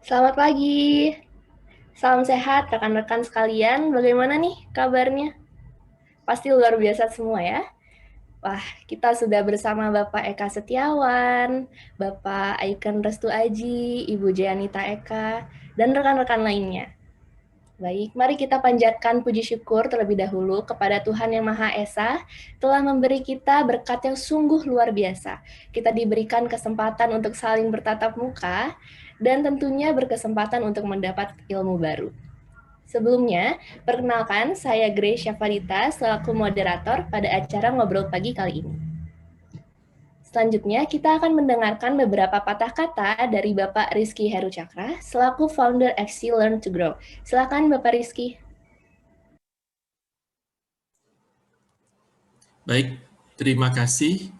Selamat pagi, salam sehat rekan-rekan sekalian. Bagaimana nih kabarnya? Pasti luar biasa semua ya. Wah, kita sudah bersama Bapak Eka Setiawan, Bapak Aiken Restu Aji, Ibu Janita Eka, dan rekan-rekan lainnya. Baik, mari kita panjatkan puji syukur terlebih dahulu kepada Tuhan Yang Maha Esa telah memberi kita berkat yang sungguh luar biasa. Kita diberikan kesempatan untuk saling bertatap muka dan tentunya berkesempatan untuk mendapat ilmu baru. Sebelumnya, perkenalkan saya Grace Syafarita selaku moderator pada acara Ngobrol Pagi kali ini. Selanjutnya, kita akan mendengarkan beberapa patah kata dari Bapak Rizky Heru Cakra selaku founder Aksi Learn to Grow. Silakan Bapak Rizky. Baik, terima kasih.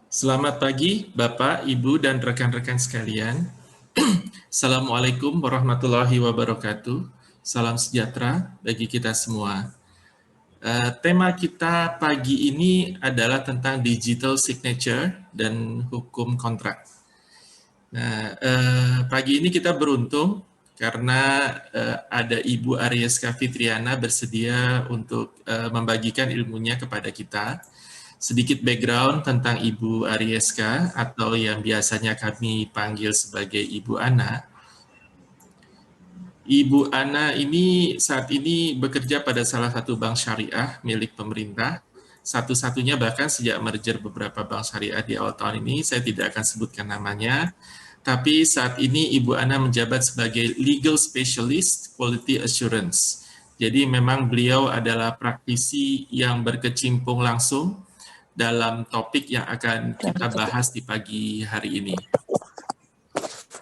Selamat pagi Bapak, Ibu, dan rekan-rekan sekalian. Assalamualaikum warahmatullahi wabarakatuh. Salam sejahtera bagi kita semua. Tema kita pagi ini adalah tentang digital signature dan hukum kontrak. Nah, pagi ini kita beruntung karena ada Ibu Arieska Fitriana bersedia untuk membagikan ilmunya kepada kita. Sedikit background tentang Ibu Arieska atau yang biasanya kami panggil sebagai Ibu Ana. Ibu Ana ini saat ini bekerja pada salah satu bank syariah milik pemerintah. Satu-satunya bahkan sejak merger beberapa bank syariah di awal tahun ini, saya tidak akan sebutkan namanya. Tapi saat ini Ibu Ana menjabat sebagai Legal Specialist Quality Assurance. Jadi memang beliau adalah praktisi yang berkecimpung langsung dalam topik yang akan kita bahas di pagi hari ini.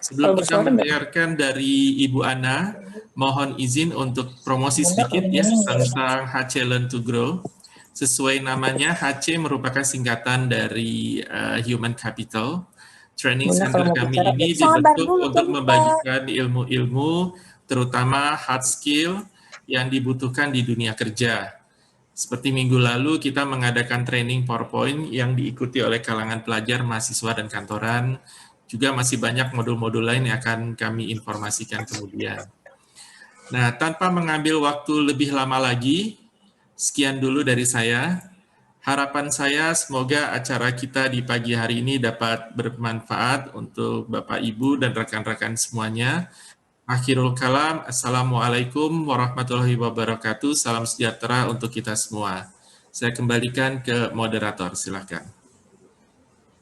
Sebelum kita mendengarkan dari Ibu Ana, mohon izin untuk promosi sedikit ya tentang HC Learn to Grow. Sesuai namanya, HC merupakan singkatan dari Human Capital. Training center kami ini dibentuk untuk membagikan ilmu-ilmu, terutama hard skill yang dibutuhkan di dunia kerja. Seperti minggu lalu kita mengadakan training PowerPoint yang diikuti oleh kalangan pelajar, mahasiswa, dan kantoran. Juga masih banyak modul-modul lain yang akan kami informasikan kemudian. Nah, tanpa mengambil waktu lebih lama lagi, sekian dulu dari saya. Harapan saya semoga acara kita di pagi hari ini dapat bermanfaat untuk Bapak, Ibu, dan rekan-rekan semuanya. Akhirul kalam, Assalamualaikum warahmatullahi wabarakatuh. Salam sejahtera untuk kita semua. Saya kembalikan ke moderator, silakan.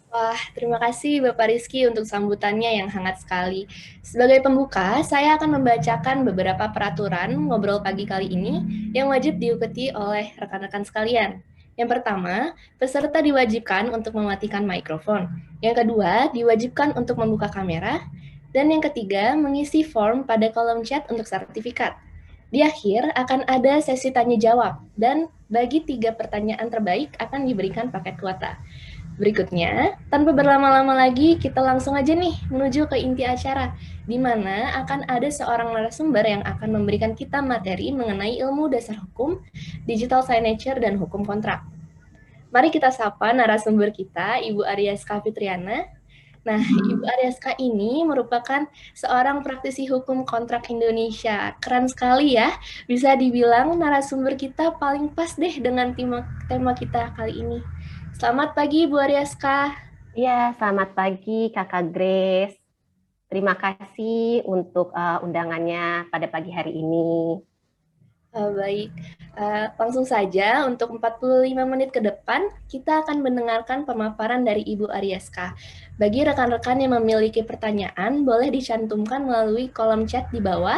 Wah, terima kasih Bapak Rizky untuk sambutannya yang hangat sekali. Sebagai pembuka, saya akan membacakan beberapa peraturan ngobrol pagi kali ini yang wajib diikuti oleh rekan-rekan sekalian. Yang pertama, peserta diwajibkan untuk mematikan mikrofon. Yang kedua, diwajibkan untuk membuka kamera. Dan yang ketiga, mengisi form pada kolom chat untuk sertifikat. Di akhir akan ada sesi tanya jawab, dan bagi 3 pertanyaan terbaik akan diberikan paket kuota. Berikutnya, tanpa berlama-lama lagi, kita langsung aja nih menuju ke inti acara, di mana akan ada seorang narasumber yang akan memberikan kita materi mengenai ilmu dasar hukum, digital signature, dan hukum kontrak. Mari kita sapa narasumber kita, Ibu Arieska Fitriana. Nah, Ibu Arieska ini merupakan seorang praktisi hukum kontrak Indonesia. Keren sekali ya, bisa dibilang narasumber kita paling pas deh dengan tema kita kali ini. Selamat pagi, Bu Arieska. Ya, selamat pagi Kakak Grace. Terima kasih untuk undangannya pada pagi hari ini. Baik, langsung saja untuk 45 menit ke depan, kita akan mendengarkan pemaparan dari Ibu Arieska. Bagi rekan-rekan yang memiliki pertanyaan, boleh dicantumkan melalui kolom chat di bawah,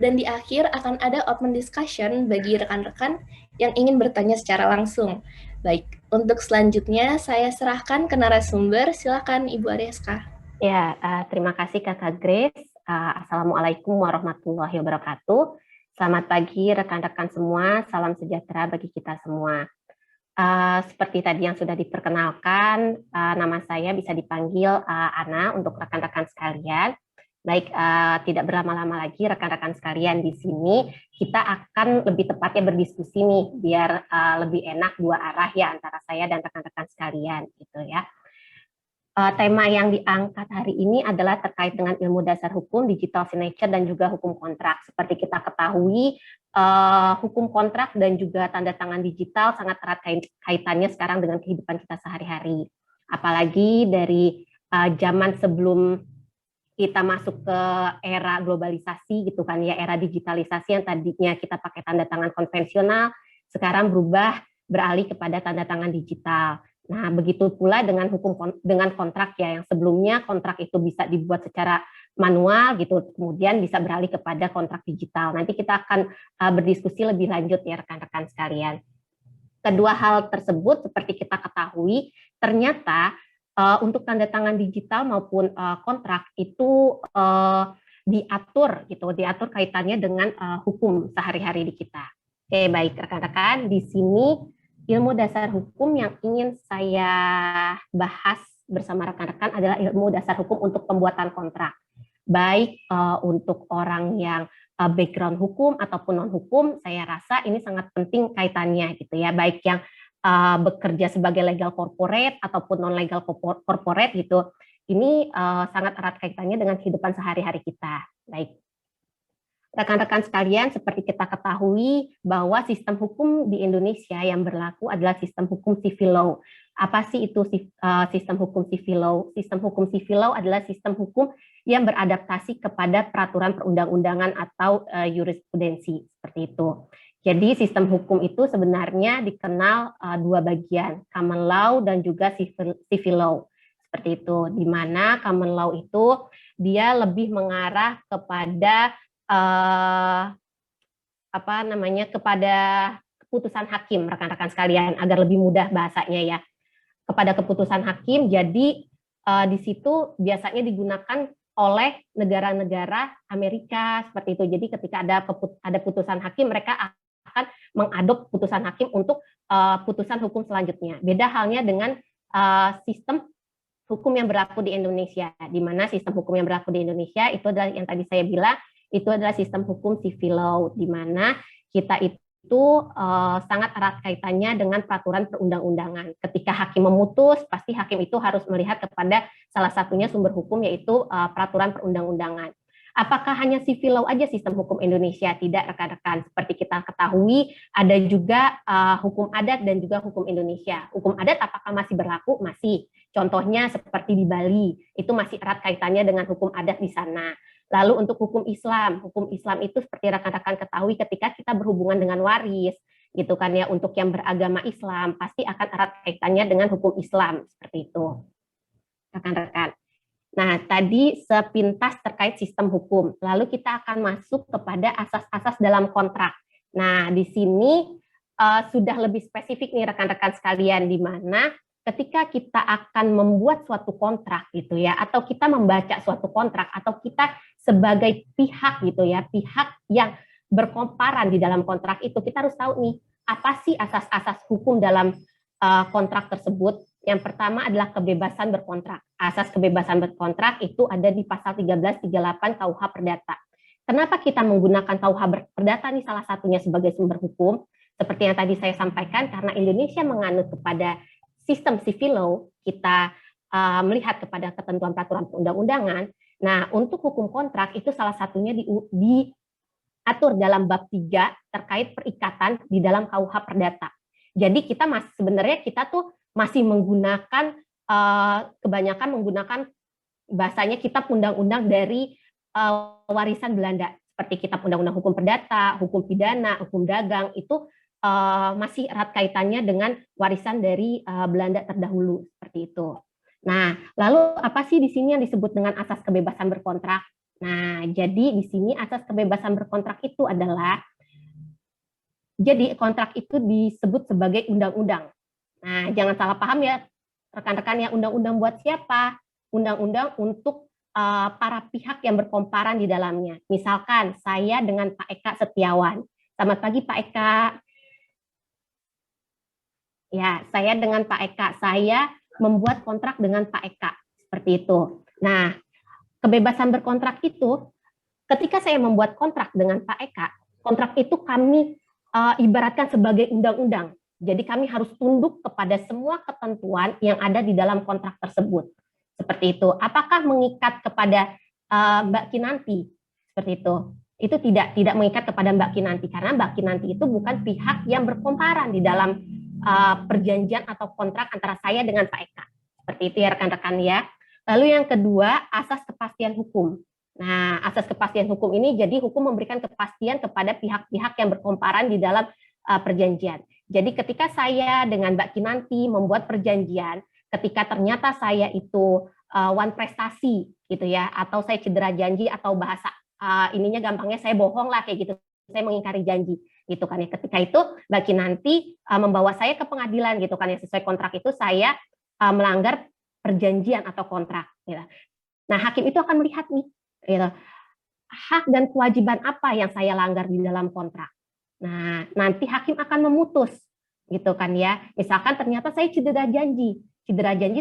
dan di akhir akan ada open discussion bagi rekan-rekan yang ingin bertanya secara langsung. Baik, untuk selanjutnya saya serahkan ke narasumber, silakan Ibu Arieska. Ya, terima kasih Kakak Grace. Assalamualaikum warahmatullahi wabarakatuh. Selamat pagi rekan-rekan semua, salam sejahtera bagi kita semua. Seperti tadi yang sudah diperkenalkan, nama saya bisa dipanggil Ana untuk rekan-rekan sekalian. Baik, tidak berlama-lama lagi rekan-rekan sekalian di sini, kita akan lebih tepatnya berdiskusi nih, biar lebih enak dua arah ya antara saya dan rekan-rekan sekalian gitu ya. tema yang diangkat hari ini adalah terkait dengan ilmu dasar hukum, digital signature, dan juga hukum kontrak. Seperti kita ketahui, hukum kontrak dan juga tanda tangan digital sangat erat kaitannya sekarang dengan kehidupan kita sehari-hari. Apalagi dari zaman sebelum kita masuk ke era globalisasi gitu kan ya, era digitalisasi yang tadinya kita pakai tanda tangan konvensional, sekarang berubah beralih kepada tanda tangan digital. Nah, begitu pula dengan dengan kontrak ya, yang sebelumnya kontrak itu bisa dibuat secara manual gitu, kemudian bisa beralih kepada kontrak digital. Nanti kita akan berdiskusi lebih lanjut ya rekan-rekan sekalian. Kedua hal tersebut seperti kita ketahui, ternyata untuk tanda tangan digital maupun kontrak itu diatur gitu, diatur kaitannya dengan hukum sehari-hari di kita. Oke, baik rekan-rekan, di sini ilmu dasar hukum yang ingin saya bahas bersama rekan-rekan adalah ilmu dasar hukum untuk pembuatan kontrak. Baik untuk orang yang background hukum ataupun non-hukum, saya rasa ini sangat penting kaitannya gitu ya, baik yang bekerja sebagai legal corporate ataupun non-legal corporate gitu. Ini sangat erat kaitannya dengan kehidupan sehari-hari kita. Baik. Rekan-rekan sekalian, seperti kita ketahui bahwa sistem hukum di Indonesia yang berlaku adalah sistem hukum civil law. Apa sih itu sistem hukum civil law? Sistem hukum civil law adalah sistem hukum yang beradaptasi kepada peraturan perundang-undangan atau jurisprudensi, seperti itu. Jadi sistem hukum itu sebenarnya dikenal dua bagian, common law dan juga civil law. Seperti itu, di mana common law itu dia lebih mengarah kepada kepada keputusan hakim, rekan-rekan sekalian, agar lebih mudah bahasanya ya, kepada keputusan hakim. Jadi di situ biasanya digunakan oleh negara-negara Amerika seperti itu. Jadi ketika ada putusan hakim, mereka akan mengadop putusan hakim untuk putusan hukum selanjutnya. Beda halnya dengan sistem hukum yang berlaku di Indonesia, di mana sistem hukum yang berlaku di Indonesia itu adalah yang tadi saya bilang, itu adalah sistem hukum civil law, di mana kita itu sangat erat kaitannya dengan peraturan perundang-undangan. Ketika hakim memutus, pasti hakim itu harus melihat kepada salah satunya sumber hukum, yaitu peraturan perundang-undangan. Apakah hanya civil law aja sistem hukum Indonesia? Tidak, rekan-rekan. Seperti kita ketahui, ada juga hukum adat dan juga hukum Indonesia. Hukum adat apakah masih berlaku? Masih. Contohnya seperti di Bali, itu masih erat kaitannya dengan hukum adat di sana. Lalu untuk hukum Islam itu seperti rekan-rekan ketahui ketika kita berhubungan dengan waris, gitu kan ya, untuk yang beragama Islam pasti akan erat kaitannya dengan hukum Islam, seperti itu, rekan-rekan. Nah, tadi sepintas terkait sistem hukum. Lalu kita akan masuk kepada asas-asas dalam kontrak. Nah, di sini sudah lebih spesifik nih rekan-rekan sekalian, di mana ketika kita akan membuat suatu kontrak gitu ya, atau kita membaca suatu kontrak, atau kita sebagai pihak gitu ya, pihak yang berkomparan di dalam kontrak itu, kita harus tahu nih, apa sih asas-asas hukum dalam kontrak tersebut. Yang pertama adalah kebebasan berkontrak. Asas kebebasan berkontrak itu ada di pasal 1338 KUH Perdata. Kenapa kita menggunakan KUH Perdata nih salah satunya sebagai sumber hukum? Seperti yang tadi saya sampaikan, karena Indonesia menganut kepada sistem civil law, kita melihat kepada ketentuan peraturan perundang-undangan. Nah, untuk hukum kontrak itu salah satunya diatur dalam bab 3 terkait perikatan di dalam KUH Perdata. Jadi kita sebenarnya kita tuh masih menggunakan kebanyakan menggunakan bahasanya kitab undang-undang dari warisan Belanda, seperti kitab undang-undang hukum perdata, hukum pidana, hukum dagang, itu masih erat kaitannya dengan warisan dari Belanda terdahulu, seperti itu. Nah, lalu apa sih di sini yang disebut dengan asas kebebasan berkontrak? Nah, jadi di sini asas kebebasan berkontrak itu adalah, jadi kontrak itu disebut sebagai undang-undang. Nah, jangan salah paham ya, rekan-rekan, yang undang-undang buat siapa? Undang-undang untuk para pihak yang berkomparan di dalamnya. Misalkan saya dengan Pak Eka Setiawan. Selamat pagi Pak Eka. Ya, saya dengan Pak Eka. Saya membuat kontrak dengan Pak Eka. Seperti itu. Nah, kebebasan berkontrak itu, ketika saya membuat kontrak dengan Pak Eka, kontrak itu kami ibaratkan sebagai undang-undang. Jadi kami harus tunduk kepada semua ketentuan yang ada di dalam kontrak tersebut. seperti itu. Apakah mengikat kepada Mbak Kinanti seperti itu? Itu tidak mengikat kepada Mbak Kinanti karena Mbak Kinanti itu bukan pihak yang berkomparan di dalam perjanjian atau kontrak antara saya dengan Pak Eka. Seperti itu ya rekan-rekan ya. Lalu yang kedua, asas kepastian hukum. Nah, asas kepastian hukum ini jadi hukum memberikan kepastian kepada pihak-pihak yang berkomparan di dalam perjanjian. Jadi ketika saya dengan Mbak Kinanti membuat perjanjian, ketika ternyata saya itu one prestasi gitu ya, atau saya cedera janji atau bahasa ininya gampangnya saya bohong lah kayak gitu, saya mengingkari janji gitu kan ya. Ketika itu Mbak Kinanti membawa saya ke pengadilan gitu kan ya, sesuai kontrak itu saya melanggar perjanjian atau kontrak. Gitu. Nah hakim itu akan melihat nih, gitu, hak dan kewajiban apa yang saya langgar di dalam kontrak. Nah nanti hakim akan memutus, gitu kan ya. Misalkan ternyata saya cedera janji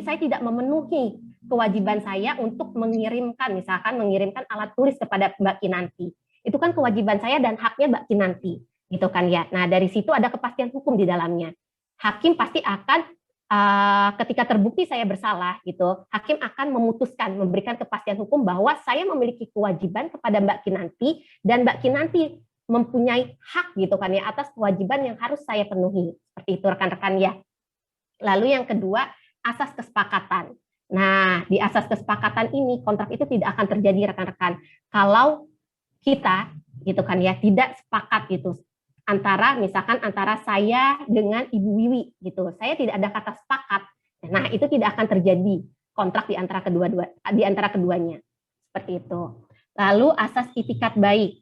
saya tidak memenuhi kewajiban saya untuk mengirimkan, misalkan mengirimkan alat tulis kepada Mbak Kinanti. Itu kan kewajiban saya dan haknya Mbak Kinanti, gitu kan ya. Nah dari situ ada kepastian hukum di dalamnya. Hakim pasti akan ketika terbukti saya bersalah gitu, hakim akan memutuskan, memberikan kepastian hukum bahwa saya memiliki kewajiban kepada Mbak Kinanti dan Mbak Kinanti mempunyai hak gitu kan ya atas kewajiban yang harus saya penuhi. Seperti itu rekan-rekan ya. Lalu yang kedua, asas kesepakatan. Nah, di asas kesepakatan ini kontrak itu tidak akan terjadi rekan-rekan kalau kita gitu kan ya tidak sepakat gitu antara saya dengan Ibu Wiwi gitu. Saya tidak ada kata sepakat. Nah, itu tidak akan terjadi kontrak di antara keduanya. Seperti itu. Lalu asas itikat baik.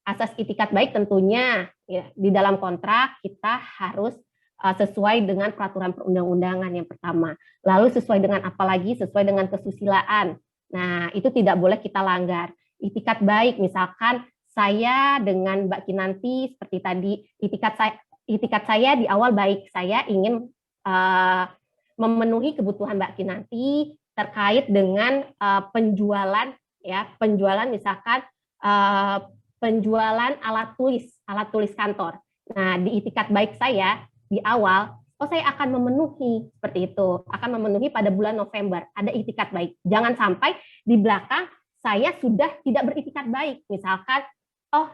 Asas itikat baik tentunya ya, di dalam kontrak kita harus sesuai dengan peraturan perundang-undangan yang pertama. Lalu sesuai dengan apa lagi? Sesuai dengan kesusilaan. Nah, itu tidak boleh kita langgar. Itikat baik misalkan saya dengan Mbak Kinanti seperti tadi itikat saya di awal baik, saya ingin memenuhi kebutuhan Mbak Kinanti terkait dengan penjualan misalkan penjualan alat tulis kantor. Nah, di itikat baik saya di awal, saya akan memenuhi seperti itu, akan memenuhi pada bulan November, ada itikat baik. Jangan sampai di belakang saya sudah tidak beritikat baik, misalkan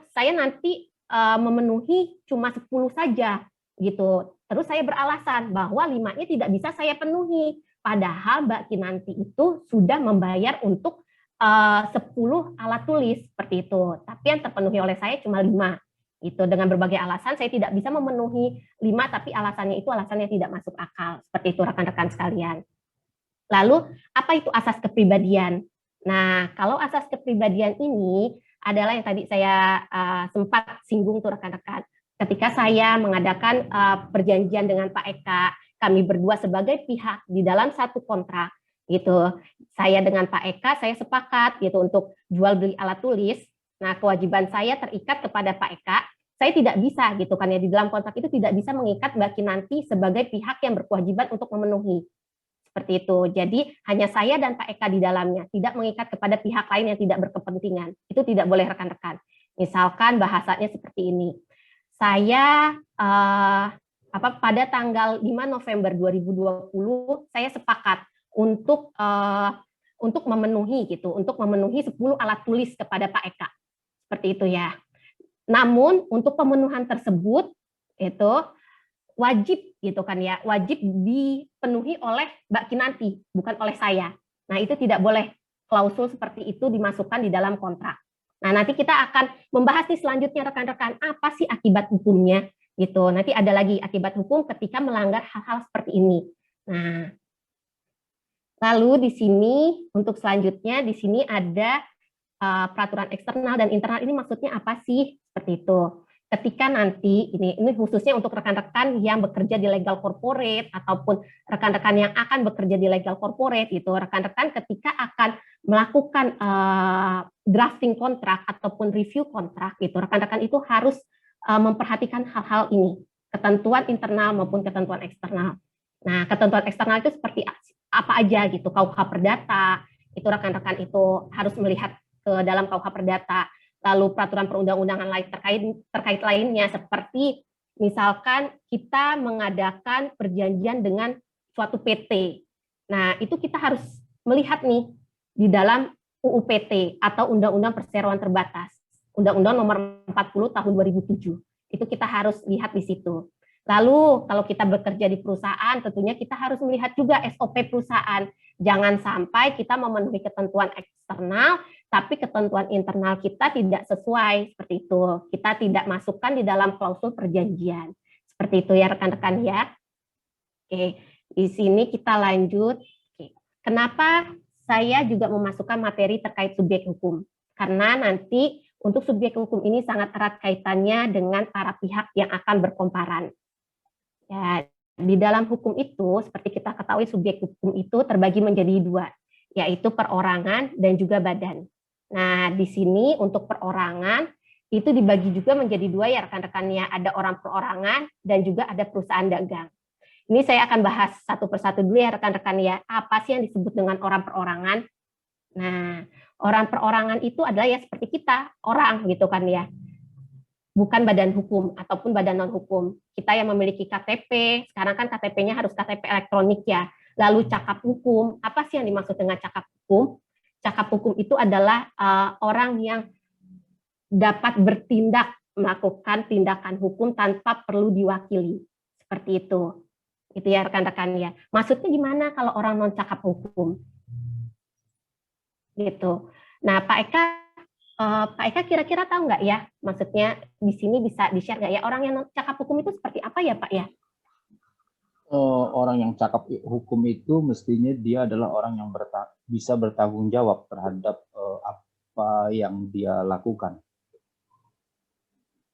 saya nanti memenuhi cuma 10 saja gitu. Terus saya beralasan bahwa 5-nya tidak bisa saya penuhi. Padahal Mbak Kinanti itu sudah membayar untuk 10 alat tulis seperti itu. Tapi yang terpenuhi oleh saya cuma 5. Itu dengan berbagai alasan saya tidak bisa memenuhi 5, tapi alasannya itu alasannya tidak masuk akal. Seperti itu rekan-rekan sekalian. Lalu apa itu asas kepribadian? Nah, kalau asas kepribadian ini adalah yang tadi saya sempat singgung tuh rekan-rekan. Ketika saya mengadakan perjanjian dengan Pak Eka, kami berdua sebagai pihak di dalam satu kontrak gitu. Saya dengan Pak Eka saya sepakat gitu untuk jual beli alat tulis. Nah, kewajiban saya terikat kepada Pak Eka. Saya tidak bisa gitu kan ya di dalam kontrak itu tidak bisa mengikat Mbak Kinanti sebagai pihak yang berkewajiban untuk memenuhi. Seperti itu. Jadi hanya saya dan Pak Eka di dalamnya, tidak mengikat kepada pihak lain yang tidak berkepentingan. Itu tidak boleh rekan-rekan. Misalkan bahasanya seperti ini. Saya pada tanggal 5 November 2020 saya sepakat untuk memenuhi 10 alat tulis kepada Pak Eka. Seperti itu ya. Namun untuk pemenuhan tersebut itu wajib gitu kan ya, wajib dipenuhi oleh Mbak Kinanti, bukan oleh saya. Nah, itu tidak boleh klausul seperti itu dimasukkan di dalam kontrak. Nah, nanti kita akan membahas nih selanjutnya rekan-rekan, apa sih akibat hukumnya gitu. Nanti ada lagi akibat hukum ketika melanggar hal-hal seperti ini. Nah, lalu di sini untuk selanjutnya di sini ada peraturan eksternal dan internal. Ini maksudnya apa sih? Seperti itu. Ketika nanti ini khususnya untuk rekan-rekan yang bekerja di legal corporate ataupun rekan-rekan yang akan bekerja di legal corporate itu rekan-rekan ketika akan melakukan drafting kontrak ataupun review kontrak itu rekan-rekan itu harus memperhatikan hal-hal ini, ketentuan internal maupun ketentuan eksternal. Nah, ketentuan eksternal itu seperti apa aja gitu, KUH Perdata itu rekan-rekan itu harus melihat ke dalam KUH Perdata. Lalu peraturan perundang-undangan lain terkait lainnya seperti misalkan kita mengadakan perjanjian dengan suatu PT. Nah, itu kita harus melihat nih di dalam UU PT atau Undang-Undang Perseroan Terbatas, Undang-Undang Nomor 40 Tahun 2007. Itu kita harus lihat di situ. Lalu kalau kita bekerja di perusahaan, tentunya kita harus melihat juga SOP perusahaan. Jangan sampai kita memenuhi ketentuan eksternal, tapi ketentuan internal kita tidak sesuai, seperti itu. Kita tidak masukkan di dalam klausul perjanjian. Seperti itu ya rekan-rekan ya. Oke, di sini kita lanjut. Oke. Kenapa saya juga memasukkan materi terkait subjek hukum? Karena nanti untuk subjek hukum ini sangat erat kaitannya dengan para pihak yang akan berkomparan. Ya, di dalam hukum itu, seperti kita ketahui, subjek hukum itu terbagi menjadi dua, yaitu perorangan dan juga badan. Nah, di sini untuk perorangan itu dibagi juga menjadi dua ya rekan-rekannya, ada orang perorangan dan juga ada perusahaan dagang. Ini saya akan bahas satu persatu dulu ya rekan-rekan ya, apa sih yang disebut dengan orang perorangan? Nah, orang perorangan itu adalah ya seperti kita, orang gitu kan ya. Bukan badan hukum ataupun badan non hukum. Kita yang memiliki KTP, sekarang kan KTP-nya harus KTP elektronik ya. Lalu cakap hukum, apa sih yang dimaksud dengan cakap hukum? Cakap hukum itu adalah orang yang dapat bertindak, melakukan tindakan hukum tanpa perlu diwakili. Seperti itu. Itu ya rekan-rekan ya. Maksudnya gimana kalau orang non cakap hukum? Gitu. Nah, Pak Eka kira-kira tahu nggak ya, maksudnya di sini bisa di-share nggak ya, orang yang cakap hukum itu seperti apa ya Pak ya? Orang yang cakap hukum itu mestinya dia adalah orang yang bisa bertanggung jawab terhadap apa yang dia lakukan.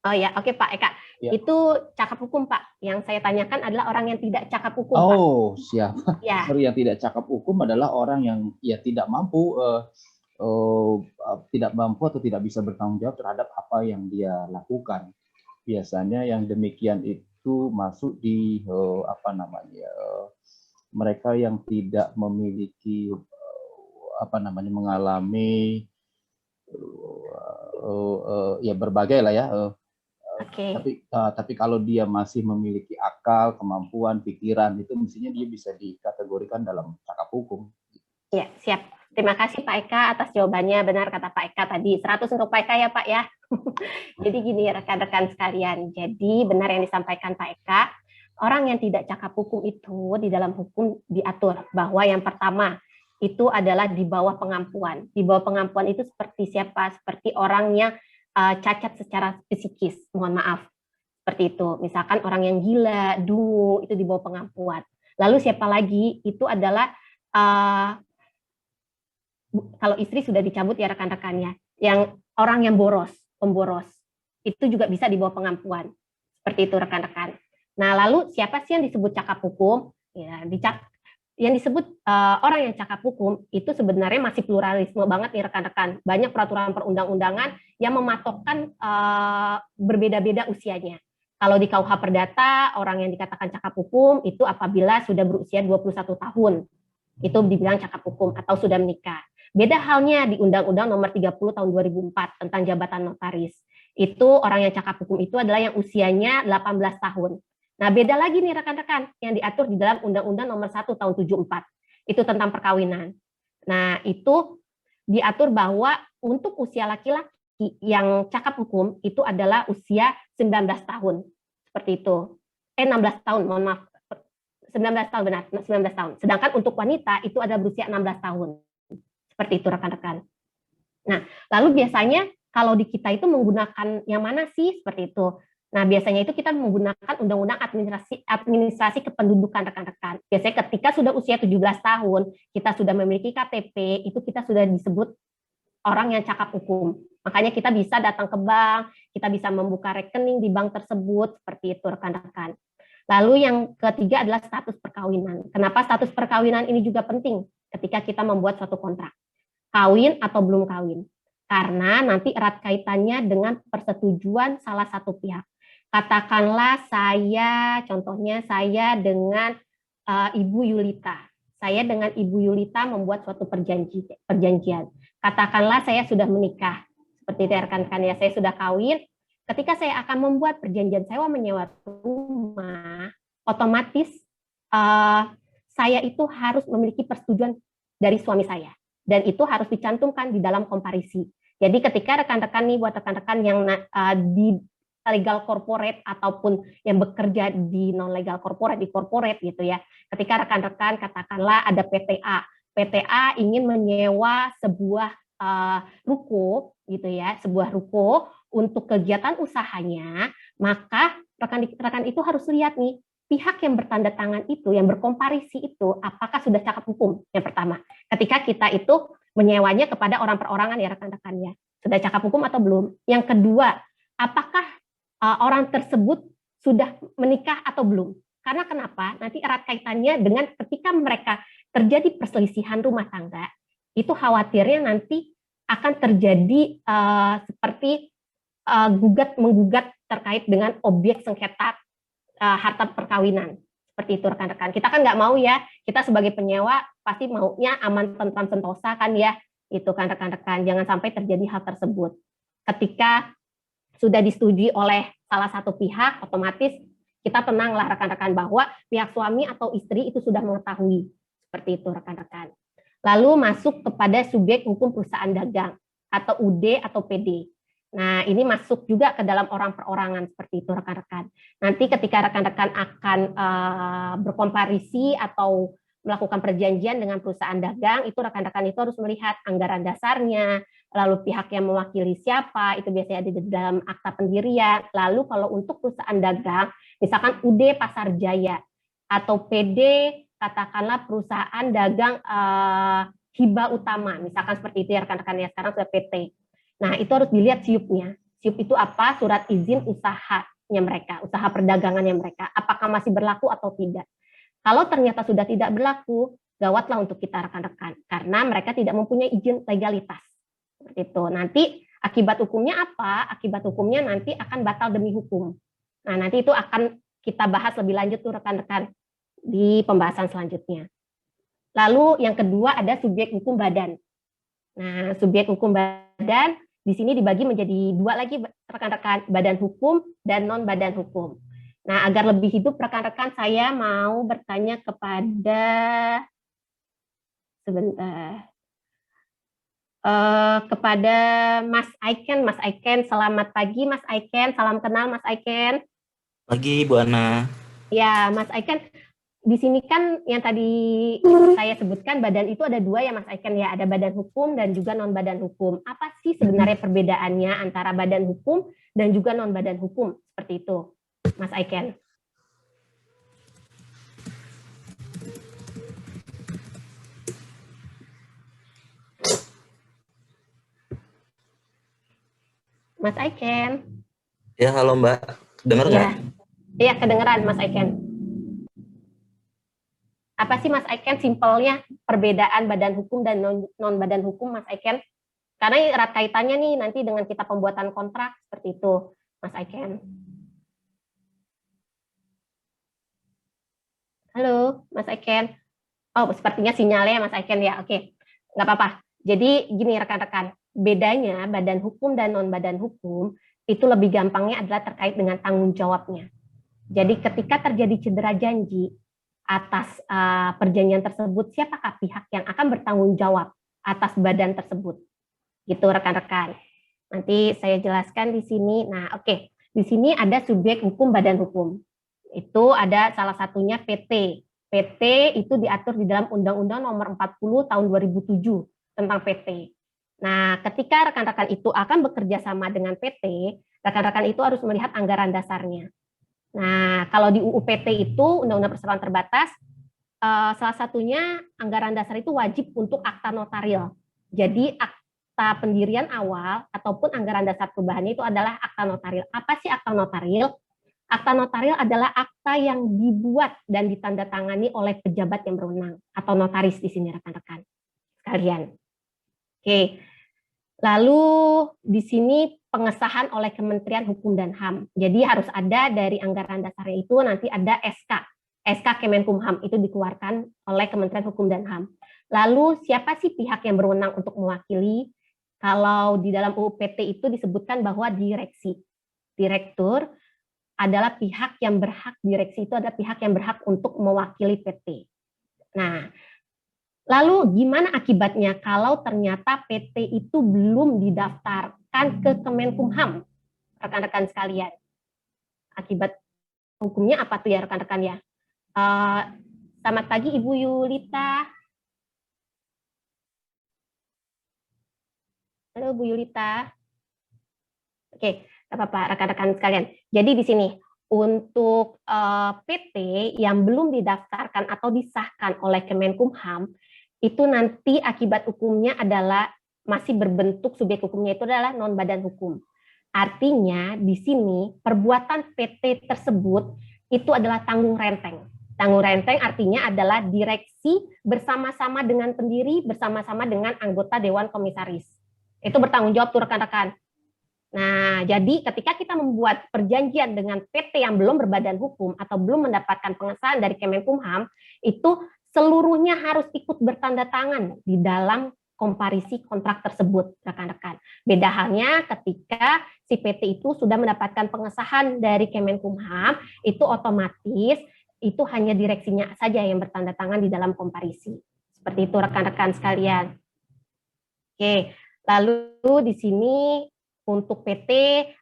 Oh ya, oke Pak Eka. Ya. Itu cakap hukum Pak. Yang saya tanyakan adalah orang yang tidak cakap hukum Pak. Oh, siap. Ya. Sorry, yang tidak cakap hukum adalah orang yang ya tidak mampu atau tidak bisa bertanggung jawab terhadap apa yang dia lakukan. Biasanya yang demikian itu masuk di mereka yang tidak memiliki mengalami ya berbagai lah ya. Oke. Tapi kalau dia masih memiliki akal, kemampuan, pikiran, itu mestinya dia bisa dikategorikan dalam cakap hukum. Ya, siap. Terima kasih Pak Eka atas jawabannya. Benar kata Pak Eka tadi. 100 untuk Pak Eka ya Pak ya. Jadi gini rekan-rekan sekalian. Jadi benar yang disampaikan Pak Eka. Orang yang tidak cakap hukum itu di dalam hukum diatur bahwa yang pertama itu adalah di bawah pengampuan. Di bawah pengampuan itu seperti siapa? Seperti orang yang cacat secara psikis. Mohon maaf. Seperti itu. Misalkan orang yang gila, dungu, itu di bawah pengampuan. Lalu siapa lagi? Itu adalah kalau istri sudah dicabut ya rekan-rekannya, yang orang yang boros, pemboros, itu juga bisa di bawah pengampuan. Seperti itu rekan-rekan. Nah, lalu siapa sih yang disebut cakap hukum? Ya, yang disebut orang yang cakap hukum itu sebenarnya masih pluralisme banget nih rekan-rekan. Banyak peraturan perundang-undangan yang mematokkan berbeda-beda usianya. Kalau di KUH Perdata, orang yang dikatakan cakap hukum itu apabila sudah berusia 21 tahun. Itu dibilang cakap hukum atau sudah menikah. Beda halnya di Undang-Undang Nomor 30 Tahun 2004 tentang jabatan notaris. Itu orang yang cakap hukum itu adalah yang usianya 18 tahun. Nah, beda lagi nih rekan-rekan yang diatur di dalam Undang-Undang Nomor 1 Tahun 74. Itu tentang perkawinan. Nah, itu diatur bahwa untuk usia laki-laki yang cakap hukum itu adalah usia 19 tahun. Seperti itu. 16 tahun, mohon maaf. 19 tahun benar, 19 tahun. Sedangkan untuk wanita itu ada berusia 16 tahun. Seperti itu rekan-rekan. Nah, lalu biasanya kalau di kita itu menggunakan yang mana sih? Seperti itu. Nah, biasanya itu kita menggunakan Undang-Undang Administrasi Kependudukan rekan-rekan. Biasanya ketika sudah usia 17 tahun, kita sudah memiliki KTP, itu kita sudah disebut orang yang cakap hukum. Makanya kita bisa datang ke bank, kita bisa membuka rekening di bank tersebut, seperti itu rekan-rekan. Lalu yang ketiga adalah status perkawinan. Kenapa status perkawinan ini juga penting ketika kita membuat suatu kontrak? Kawin atau belum kawin? Karena nanti erat kaitannya dengan persetujuan salah satu pihak. Katakanlah contohnya saya dengan Ibu Yulita. Saya dengan Ibu Yulita membuat suatu perjanjian. Katakanlah saya sudah menikah. Seperti itu rekan-rekan ya, saya sudah kawin. Ketika saya akan membuat perjanjian sewa menyewa rumah, otomatis saya itu harus memiliki persetujuan dari suami saya. Dan itu harus dicantumkan di dalam komparisi. Jadi ketika rekan-rekan nih, buat rekan-rekan yang di legal corporate ataupun yang bekerja di non legal corporate, di corporate gitu ya. Ketika rekan-rekan katakanlah ada PTA, PTA ingin menyewa sebuah ruko gitu ya, sebuah ruko untuk kegiatan usahanya, maka rekan-rekan itu harus lihat nih, pihak yang bertanda tangan itu, yang berkomparisi itu, apakah sudah cakap hukum? Yang pertama, ketika kita itu menyewanya kepada orang perorangan ya rekan-rekannya, sudah cakap hukum atau belum? Yang kedua, apakah orang tersebut sudah menikah atau belum? Karena kenapa? Nanti erat kaitannya dengan ketika mereka terjadi perselisihan rumah tangga, itu khawatirnya nanti akan terjadi seperti menggugat terkait dengan objek sengketa harta perkawinan. Seperti itu rekan-rekan. Kita kan nggak mau ya, kita sebagai penyewa pasti maunya aman, tentram, sentosa kan ya, itu kan rekan-rekan. Jangan sampai terjadi hal tersebut. Ketika sudah disetujui oleh salah satu pihak, otomatis kita tenanglah rekan-rekan bahwa pihak suami atau istri itu sudah mengetahui. Seperti itu rekan-rekan. Lalu masuk kepada subjek hukum perusahaan dagang atau UD atau PD. Nah, ini masuk juga ke dalam orang perorangan seperti itu rekan-rekan. Nanti ketika rekan-rekan akan berkomparisi atau melakukan perjanjian dengan perusahaan dagang, itu rekan-rekan itu harus melihat anggaran dasarnya, lalu pihak yang mewakili siapa, itu biasanya ada di dalam akta pendirian. Lalu kalau untuk perusahaan dagang, misalkan UD Pasar Jaya atau PD katakanlah perusahaan dagang hibah utama, misalkan seperti itu ya rekan-rekan ya, sekarang sudah PT. Nah, itu harus dilihat SIUP-nya. SIUP itu apa? Surat izin usahanya mereka, usaha perdagangannya mereka. Apakah masih berlaku atau tidak? Kalau ternyata sudah tidak berlaku, gawatlah untuk kita rekan-rekan, karena mereka tidak mempunyai izin legalitas. Seperti itu. Nanti akibat hukumnya apa? Akibat hukumnya nanti akan batal demi hukum. Nah, nanti itu akan kita bahas lebih lanjut tuh rekan-rekan di pembahasan selanjutnya. Lalu yang kedua ada subjek hukum badan. Nah, subjek hukum badan di sini dibagi menjadi dua lagi rekan-rekan, badan hukum dan non badan hukum. Nah, agar lebih hidup rekan-rekan, saya mau bertanya kepada kepada Mas Aiken. Mas Aiken, selamat pagi Mas Aiken, salam kenal Mas Aiken. Pagi Bu Ana. Ya, Mas Aiken, di sini kan yang tadi saya sebutkan badan itu ada dua ya Mas Aiken ya, ada badan hukum dan juga non badan hukum. Apa sih sebenarnya perbedaannya antara badan hukum dan juga non badan hukum? Seperti itu, Mas Aiken. Mas Aiken. Ya, halo Mbak. Dengar nggak? Iya, kedengeran Mas Aiken. Apa sih Mas Aiken simpelnya perbedaan badan hukum dan non badan hukum Mas Aiken? Karena erat kaitannya nih nanti dengan kita pembuatan kontrak seperti itu Mas Aiken. Halo Mas Aiken. Oh, sepertinya sinyalnya Mas Aiken ya. Oke, nggak apa-apa. Jadi gini rekan-rekan, bedanya badan hukum dan non badan hukum itu lebih gampangnya adalah terkait dengan tanggung jawabnya. Jadi ketika terjadi cedera janji atas perjanjian tersebut, siapakah pihak yang akan bertanggung jawab atas badan tersebut? Gitu rekan-rekan. Nanti saya jelaskan di sini. Nah, oke. Di sini ada subjek hukum badan hukum. Itu ada salah satunya PT. PT itu diatur di dalam Undang-Undang Nomor 40 Tahun 2007 tentang PT. Nah, ketika rekan-rekan itu akan bekerja sama dengan PT, rekan-rekan itu harus melihat anggaran dasarnya. Nah, kalau di UU PT itu, Undang-Undang Perseroan Terbatas, salah satunya anggaran dasar itu wajib untuk akta notaril. Jadi, akta pendirian awal ataupun anggaran dasar perubahannya itu adalah akta notaril. Apa sih akta notaril? Akta notaril adalah akta yang dibuat dan ditandatangani oleh pejabat yang berwenang atau notaris di sini rekan-rekan sekalian. Oke. Lalu di sini pengesahan oleh Kementerian Hukum dan HAM. Jadi harus ada dari anggaran dasarnya itu nanti ada SK Kemenkumham itu dikeluarkan oleh Kementerian Hukum dan HAM. Lalu siapa sih pihak yang berwenang untuk mewakili? Kalau di dalam UU PT itu disebutkan bahwa direktur adalah pihak yang berhak, direksi itu adalah pihak yang berhak untuk mewakili PT. Nah, Lalu gimana akibatnya kalau ternyata PT itu belum didaftarkan ke Kemenkumham, rekan-rekan sekalian? Akibat hukumnya apa tuh ya rekan-rekan ya? Selamat pagi Ibu Yulita. Halo Bu Yulita. Oke, apa-apa rekan-rekan sekalian. Jadi di sini untuk PT yang belum didaftarkan atau disahkan oleh Kemenkumham, itu nanti akibat hukumnya adalah masih berbentuk subjek hukumnya itu adalah non badan hukum. Artinya di sini perbuatan PT tersebut itu adalah tanggung renteng. Tanggung renteng artinya adalah direksi bersama-sama dengan pendiri, bersama-sama dengan anggota Dewan Komisaris. Itu bertanggung jawab tuh rekan-rekan. Nah, jadi ketika kita membuat perjanjian dengan PT yang belum berbadan hukum atau belum mendapatkan pengesahan dari Kemenkumham, itu seluruhnya harus ikut bertanda tangan di dalam komparisi kontrak tersebut, rekan-rekan. Beda halnya ketika si PT itu sudah mendapatkan pengesahan dari Kemenkumham, itu otomatis itu hanya direksinya saja yang bertanda tangan di dalam komparisi. Seperti itu rekan-rekan sekalian. Oke, lalu di sini untuk PT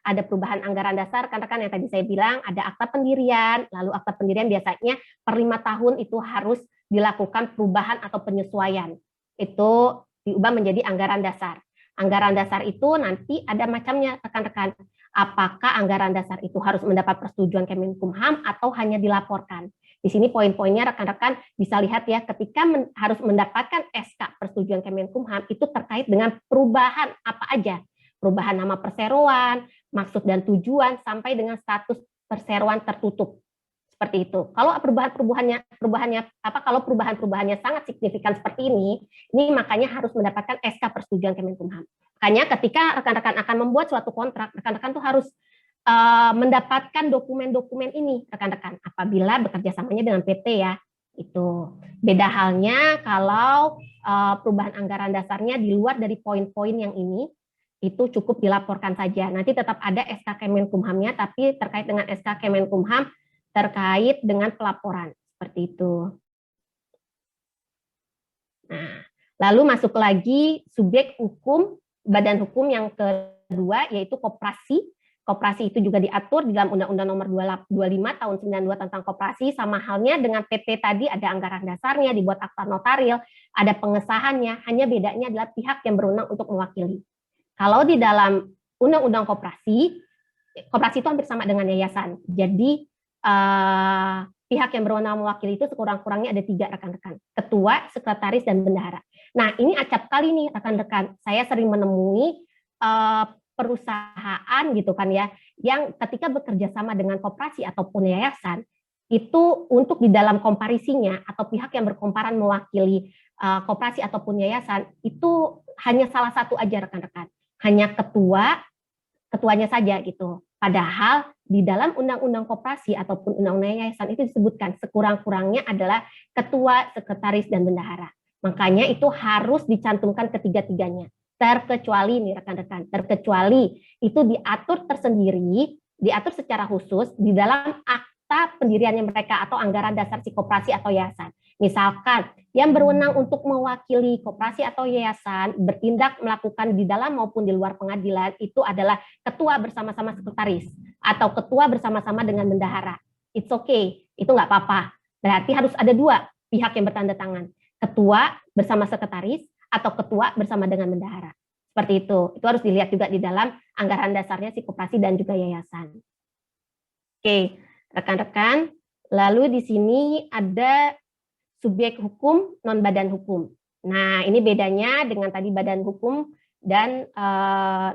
ada perubahan anggaran dasar, rekan-rekan yang tadi saya bilang ada akta pendirian, lalu akta pendirian biasanya per 5 tahun itu harus dilakukan perubahan atau penyesuaian. Itu diubah menjadi anggaran dasar. Anggaran dasar itu nanti ada macamnya rekan-rekan. Apakah anggaran dasar itu harus mendapat persetujuan Kemenkumham atau hanya dilaporkan? Di sini poin-poinnya rekan-rekan bisa lihat ya, ketika harus mendapatkan SK persetujuan Kemenkumham itu terkait dengan perubahan apa aja. Perubahan nama perseroan, maksud dan tujuan, sampai dengan status perseroan tertutup. Seperti itu. Kalau perubahannya sangat signifikan seperti ini makanya harus mendapatkan SK persetujuan Kemenkumham. Makanya ketika rekan-rekan akan membuat suatu kontrak, rekan-rekan tuh harus mendapatkan dokumen-dokumen ini, rekan-rekan, apabila bekerja samanya dengan PT ya. Itu beda halnya kalau perubahan anggaran dasarnya di luar dari poin-poin yang ini, itu cukup dilaporkan saja. Nanti tetap ada SK Kemenkumhamnya, tapi terkait dengan SK Kemenkumham terkait dengan pelaporan. Seperti itu. Nah, lalu masuk lagi subjek hukum, badan hukum yang kedua, yaitu koperasi. Koperasi itu juga diatur di dalam Undang-Undang Nomor 25 Tahun 92 tentang koperasi, sama halnya dengan PT tadi ada anggaran dasarnya, dibuat akta notaril, ada pengesahannya, hanya bedanya adalah pihak yang berwenang untuk mewakili. Kalau di dalam Undang-Undang Koperasi itu hampir sama dengan yayasan. Jadi pihak yang berwenang mewakili itu sekurang-kurangnya ada 3 rekan-rekan, ketua, sekretaris, dan bendahara. Nah, ini acap kali nih rekan-rekan, saya sering menemui perusahaan gitu kan ya, yang ketika bekerja sama dengan koperasi ataupun yayasan, itu untuk di dalam komparisinya atau pihak yang berkomparan mewakili koperasi ataupun yayasan, itu hanya salah satu aja rekan-rekan, hanya ketuanya saja gitu. Padahal di dalam undang-undang koperasi ataupun undang-undang yayasan itu disebutkan sekurang-kurangnya adalah ketua, sekretaris, dan bendahara. Makanya itu harus dicantumkan ketiga-tiganya. Terkecuali nih rekan-rekan, terkecuali itu diatur tersendiri, diatur secara khusus di dalam akta pendiriannya mereka atau anggaran dasar si koperasi atau yayasan. Misalkan yang berwenang untuk mewakili koperasi atau yayasan bertindak melakukan di dalam maupun di luar pengadilan itu adalah ketua bersama-sama sekretaris atau ketua bersama-sama dengan bendahara. It's okay, itu nggak apa-apa. Berarti harus ada 2 pihak yang bertanda tangan, ketua bersama sekretaris atau ketua bersama dengan bendahara. Seperti itu. Itu harus dilihat juga di dalam anggaran dasarnya si koperasi dan juga yayasan. Oke, rekan-rekan. Lalu di sini ada subjek hukum, non badan hukum. Nah, ini bedanya dengan tadi badan hukum dan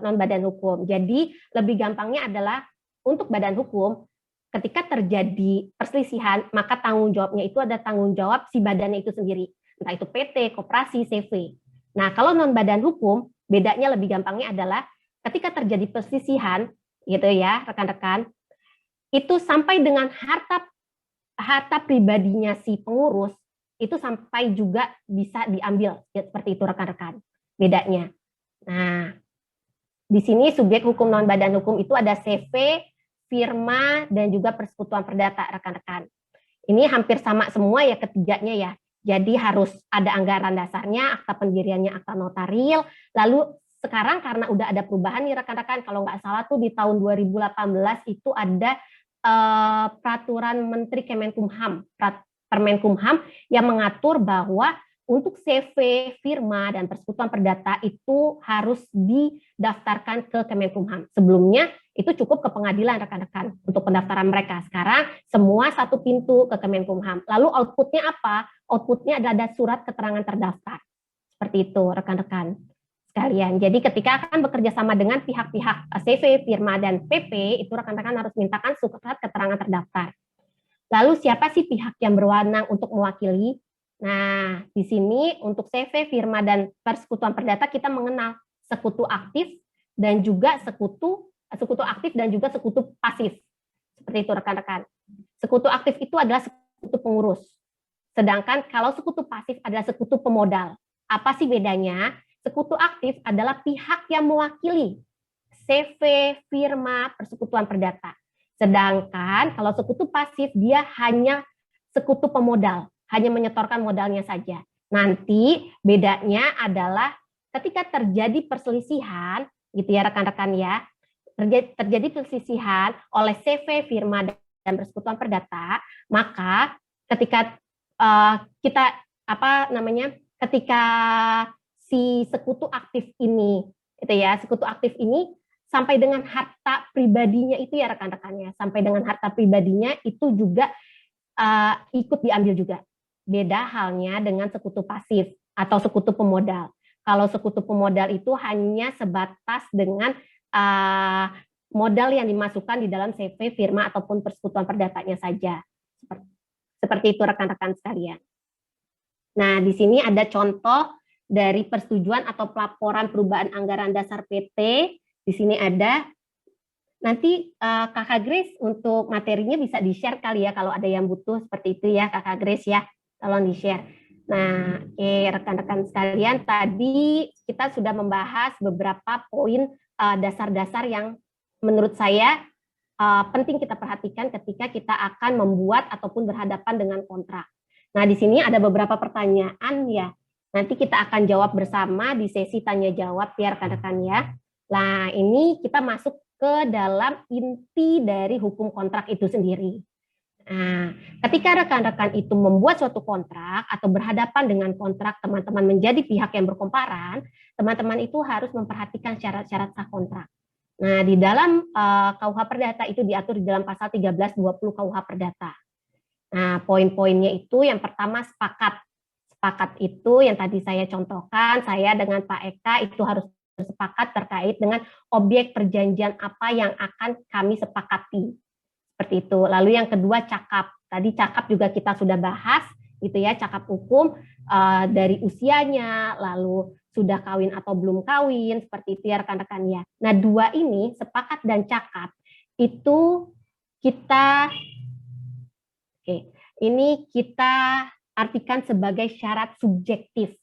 non badan hukum. Jadi, lebih gampangnya adalah untuk badan hukum, ketika terjadi perselisihan, maka tanggung jawabnya itu ada tanggung jawab si badannya itu sendiri. Entah itu PT, koperasi, CV. Nah, kalau non badan hukum, bedanya lebih gampangnya adalah ketika terjadi perselisihan, gitu ya, rekan-rekan, itu sampai dengan harta pribadinya si pengurus, itu sampai juga bisa diambil, ya, seperti itu rekan-rekan. Bedanya. Nah, di sini subjek hukum non badan hukum itu ada CV, firma, dan juga persekutuan perdata rekan-rekan. Ini hampir sama semua ya ketiganya ya. Jadi harus ada anggaran dasarnya, akta pendiriannya, akta notaril. Lalu sekarang karena udah ada perubahan nih rekan-rekan, kalau nggak salah tuh di tahun 2018 itu ada peraturan Menteri Kemenkumham, Permenkumham yang mengatur bahwa untuk CV, firma, dan persekutuan perdata itu harus didaftarkan ke Kemenkumham. Sebelumnya itu cukup ke pengadilan rekan-rekan untuk pendaftaran mereka. Sekarang semua satu pintu ke Kemenkumham. Lalu outputnya apa? Outputnya ada surat keterangan terdaftar. Seperti itu rekan-rekan sekalian. Jadi ketika akan bekerja sama dengan pihak-pihak CV, firma, dan PP, itu rekan-rekan harus mintakan surat keterangan terdaftar. Lalu siapa sih pihak yang berwenang untuk mewakili? Nah, di sini untuk CV, firma, dan persekutuan perdata kita mengenal sekutu aktif dan juga sekutu aktif dan juga sekutu pasif. Seperti itu rekan-rekan. Sekutu aktif itu adalah sekutu pengurus. Sedangkan kalau sekutu pasif adalah sekutu pemodal. Apa sih bedanya? Sekutu aktif adalah pihak yang mewakili CV, firma, persekutuan perdata. Sedangkan kalau sekutu pasif dia hanya sekutu pemodal, hanya menyetorkan modalnya saja. Nanti bedanya adalah ketika terjadi perselisihan, gitu ya rekan-rekan ya, terjadi perselisihan oleh CV, firma, dan persekutuan perdata, maka ketika ketika si sekutu aktif ini, gitu ya, sekutu aktif ini sampai dengan harta pribadinya itu ya rekan-rekannya, sampai dengan harta pribadinya itu juga ikut diambil juga. Beda halnya dengan sekutu pasif atau sekutu pemodal. Kalau sekutu pemodal itu hanya sebatas dengan modal yang dimasukkan di dalam CV, firma, ataupun persekutuan perdatanya saja. Seperti itu rekan-rekan sekalian. Nah, di sini ada contoh dari persetujuan atau pelaporan perubahan anggaran dasar PT. Di sini ada. Nanti Kakak Grace untuk materinya bisa di-share kali ya kalau ada yang butuh seperti itu ya Kakak Grace ya. Tolong di-share. Nah, rekan-rekan sekalian, tadi kita sudah membahas beberapa poin dasar-dasar yang menurut saya penting kita perhatikan ketika kita akan membuat ataupun berhadapan dengan kontrak. Nah, di sini ada beberapa pertanyaan ya. Nanti kita akan jawab bersama di sesi tanya jawab ya rekan-rekan ya. Nah, ini kita masuk ke dalam inti dari hukum kontrak itu sendiri. Nah, ketika rekan-rekan itu membuat suatu kontrak atau berhadapan dengan kontrak, teman-teman menjadi pihak yang berkomparan, teman-teman itu harus memperhatikan syarat-syarat sah kontrak. Nah, di dalam KUH Perdata itu diatur di dalam pasal 1320 KUH Perdata. Nah, poin-poinnya itu yang pertama sepakat. Sepakat itu yang tadi saya contohkan, saya dengan Pak Eka itu harus bersepakat terkait dengan objek perjanjian apa yang akan kami sepakati. Seperti itu. Lalu yang kedua cakap. Tadi cakap juga kita sudah bahas, gitu ya, cakap hukum dari usianya, lalu sudah kawin atau belum kawin, seperti itu ya rekan-rekan ya. Nah, dua ini sepakat dan cakap itu kita ini kita artikan sebagai syarat subjektif.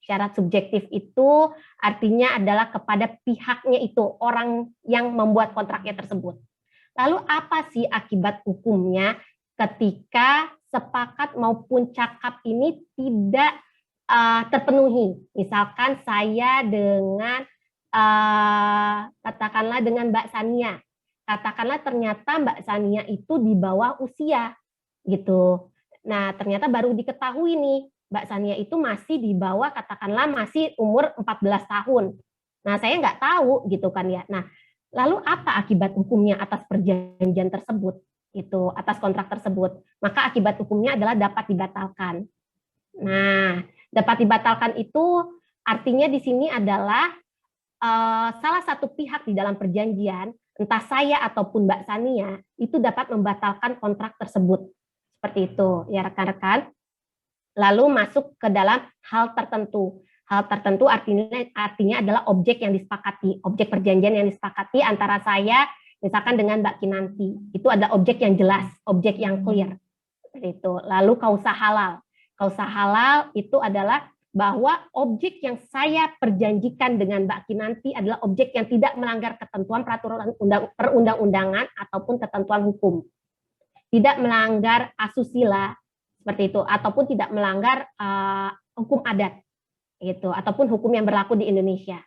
Syarat subjektif itu artinya adalah kepada pihaknya itu, orang yang membuat kontraknya tersebut. Lalu apa sih akibat hukumnya ketika sepakat maupun cakap ini tidak terpenuhi? Misalkan saya dengan katakanlah dengan Mbak Sania, katakanlah ternyata Mbak Sania itu di bawah usia gitu. Nah, ternyata baru diketahui nih Mbak Sania itu masih di bawah, katakanlah masih umur 14 tahun. Nah, saya nggak tahu gitu kan ya. Nah, lalu apa akibat hukumnya atas perjanjian tersebut? Itu atas kontrak tersebut. Maka akibat hukumnya adalah dapat dibatalkan. Nah, dapat dibatalkan itu artinya di sini adalah salah satu pihak di dalam perjanjian, entah saya ataupun Mbak Sania, itu dapat membatalkan kontrak tersebut. Seperti itu, ya rekan-rekan. Lalu masuk ke dalam hal tertentu. Hal tertentu artinya adalah objek yang disepakati, objek perjanjian yang disepakati antara saya, misalkan dengan Mbak Kinanti. Itu adalah objek yang jelas, objek yang clear. Seperti itu. Lalu kausa halal. Kausa halal itu adalah bahwa objek yang saya perjanjikan dengan Mbak Kinanti adalah objek yang tidak melanggar ketentuan peraturan perundang-undangan ataupun ketentuan hukum. Tidak melanggar asusila, seperti itu, ataupun tidak melanggar hukum adat, gitu, ataupun hukum yang berlaku di Indonesia.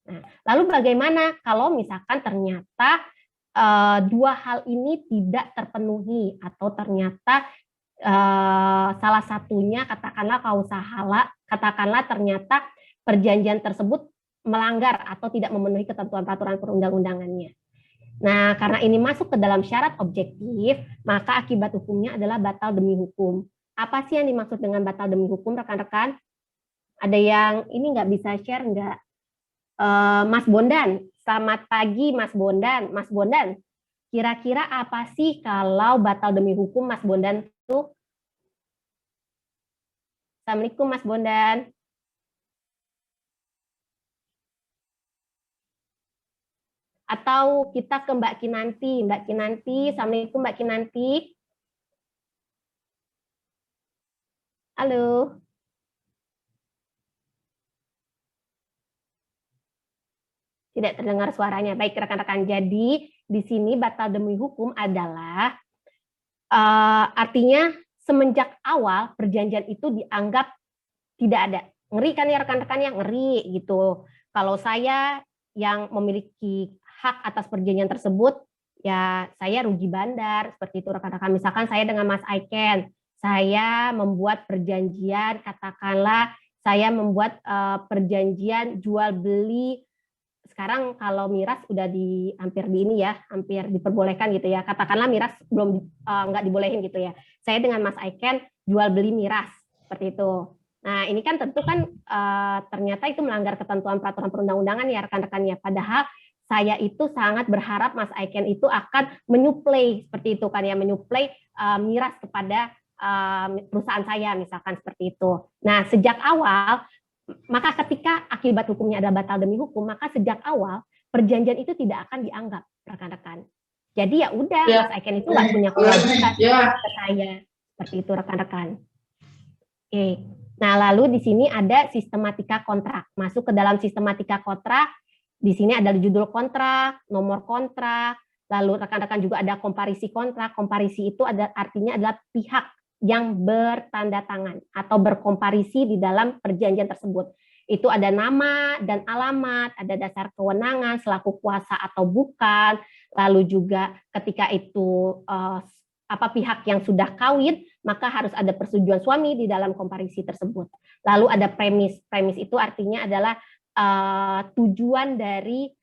Nah, lalu bagaimana kalau misalkan ternyata dua hal ini tidak terpenuhi, atau ternyata salah satunya katakanlah ternyata perjanjian tersebut melanggar atau tidak memenuhi ketentuan peraturan perundang-undangannya. Nah, karena ini masuk ke dalam syarat objektif, maka akibat hukumnya adalah batal demi hukum. Apa sih yang dimaksud dengan batal demi hukum, rekan-rekan? Ada yang ini nggak bisa share nggak? Mas Bondan, selamat pagi Mas Bondan. Mas Bondan, kira-kira apa sih kalau batal demi hukum, Mas Bondan tuh? Assalamualaikum Mas Bondan. Atau kita ke Mbak Kinanti. Mbak Kinanti, Assalamualaikum Mbak Kinanti. Halo. Tidak terdengar suaranya. Baik rekan-rekan, jadi di sini batal demi hukum adalah artinya semenjak awal perjanjian itu dianggap tidak ada. Ngeri kan ya rekan-rekan, yang ngeri gitu. Kalau saya yang memiliki hak atas perjanjian tersebut, ya saya rugi bandar, seperti itu rekan-rekan. Misalkan saya dengan Mas Aiken, saya membuat perjanjian, katakanlah saya membuat perjanjian jual beli. Sekarang kalau miras udah hampir diperbolehkan gitu ya. Katakanlah miras belum nggak dibolehin gitu ya. Saya dengan Mas Aiken jual beli miras, seperti itu. Nah, ini kan tentu kan ternyata itu melanggar ketentuan peraturan perundang-undangan ya rekan-rekannya. Padahal saya itu sangat berharap Mas Aiken itu akan menyuplai seperti itu kan ya, menyuplai miras kepada perusahaan saya misalkan seperti itu. Nah, sejak awal, maka ketika akibat hukumnya adalah batal demi hukum, maka sejak awal perjanjian itu tidak akan dianggap rekan-rekan. Jadi ya udah, Mas Aiken itu nggak punya kewajiban ke saya, seperti itu rekan-rekan. Oke. Nah, lalu di sini ada sistematika kontrak. Masuk ke dalam sistematika kontrak, di sini ada judul kontrak, nomor kontrak, lalu rekan-rekan juga ada komparisi kontrak. Komparisi itu artinya adalah pihak yang bertanda tangan atau berkomparisi di dalam perjanjian tersebut. Itu ada nama dan alamat, ada dasar kewenangan selaku kuasa atau bukan, lalu juga ketika itu pihak yang sudah kawin, maka harus ada persetujuan suami di dalam komparisi tersebut. Lalu ada premis. Premis itu artinya adalah tujuan dari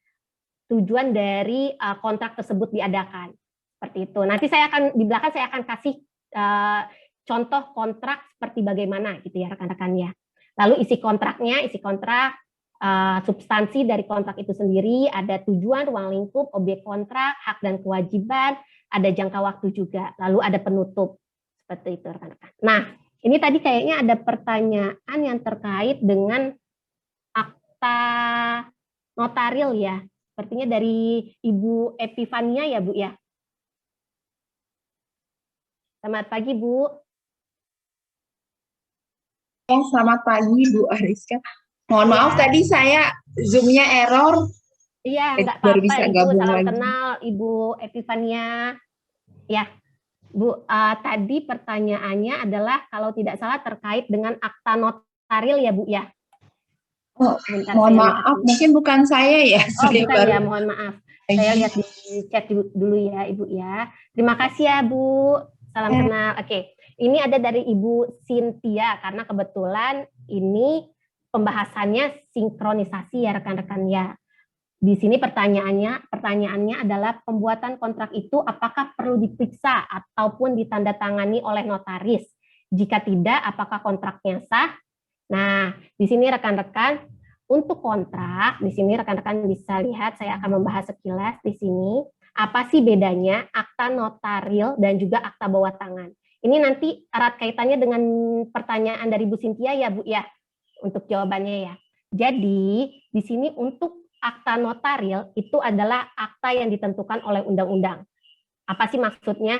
kontrak tersebut diadakan. Seperti itu. Nanti di belakang saya akan kasih contoh kontrak seperti bagaimana gitu ya rekan-rekan ya. Lalu isi kontrak, substansi dari kontrak itu sendiri, ada tujuan, ruang lingkup, objek kontrak, hak dan kewajiban, ada jangka waktu juga, lalu ada penutup. Seperti itu rekan-rekan. Nah, ini tadi kayaknya ada pertanyaan yang terkait dengan akta notaril ya. Sepertinya dari Ibu Epifania ya, Bu ya. Selamat pagi, Bu. Selamat pagi, Bu Ariska. Mohon maaf tadi saya Zoom-nya error. Iya, nggak baru apa-apa, bisa Ibu. gabung Salam lagi. kenal, Ibu Epifania. Ya, Bu, tadi pertanyaannya adalah kalau tidak salah terkait dengan akta notaril ya, Bu ya. Oh, Sebentar, mohon saya maaf, lihat. mungkin bukan saya ya. Oh, Saya bukan baru. ya, mohon maaf. Saya lihat di chat dulu ya, Ibu ya. Terima kasih ya, Bu. Salam kenal. Oke. Ini ada dari Ibu Cynthia, karena kebetulan ini pembahasannya sinkronisasi ya rekan-rekan ya. Di sini pertanyaannya adalah pembuatan kontrak itu apakah perlu diperiksa ataupun ditandatangani oleh notaris? Jika tidak, apakah kontraknya sah? Nah, di sini rekan-rekan untuk kontrak, di sini rekan-rekan bisa lihat, saya akan membahas sekilas di sini. Apa sih bedanya akta notaril dan juga akta bawah tangan? Ini nanti erat kaitannya dengan pertanyaan dari Bu Cynthia ya, Bu ya, untuk jawabannya ya. Jadi, di sini untuk akta notaril itu adalah akta yang ditentukan oleh undang-undang. Apa sih maksudnya?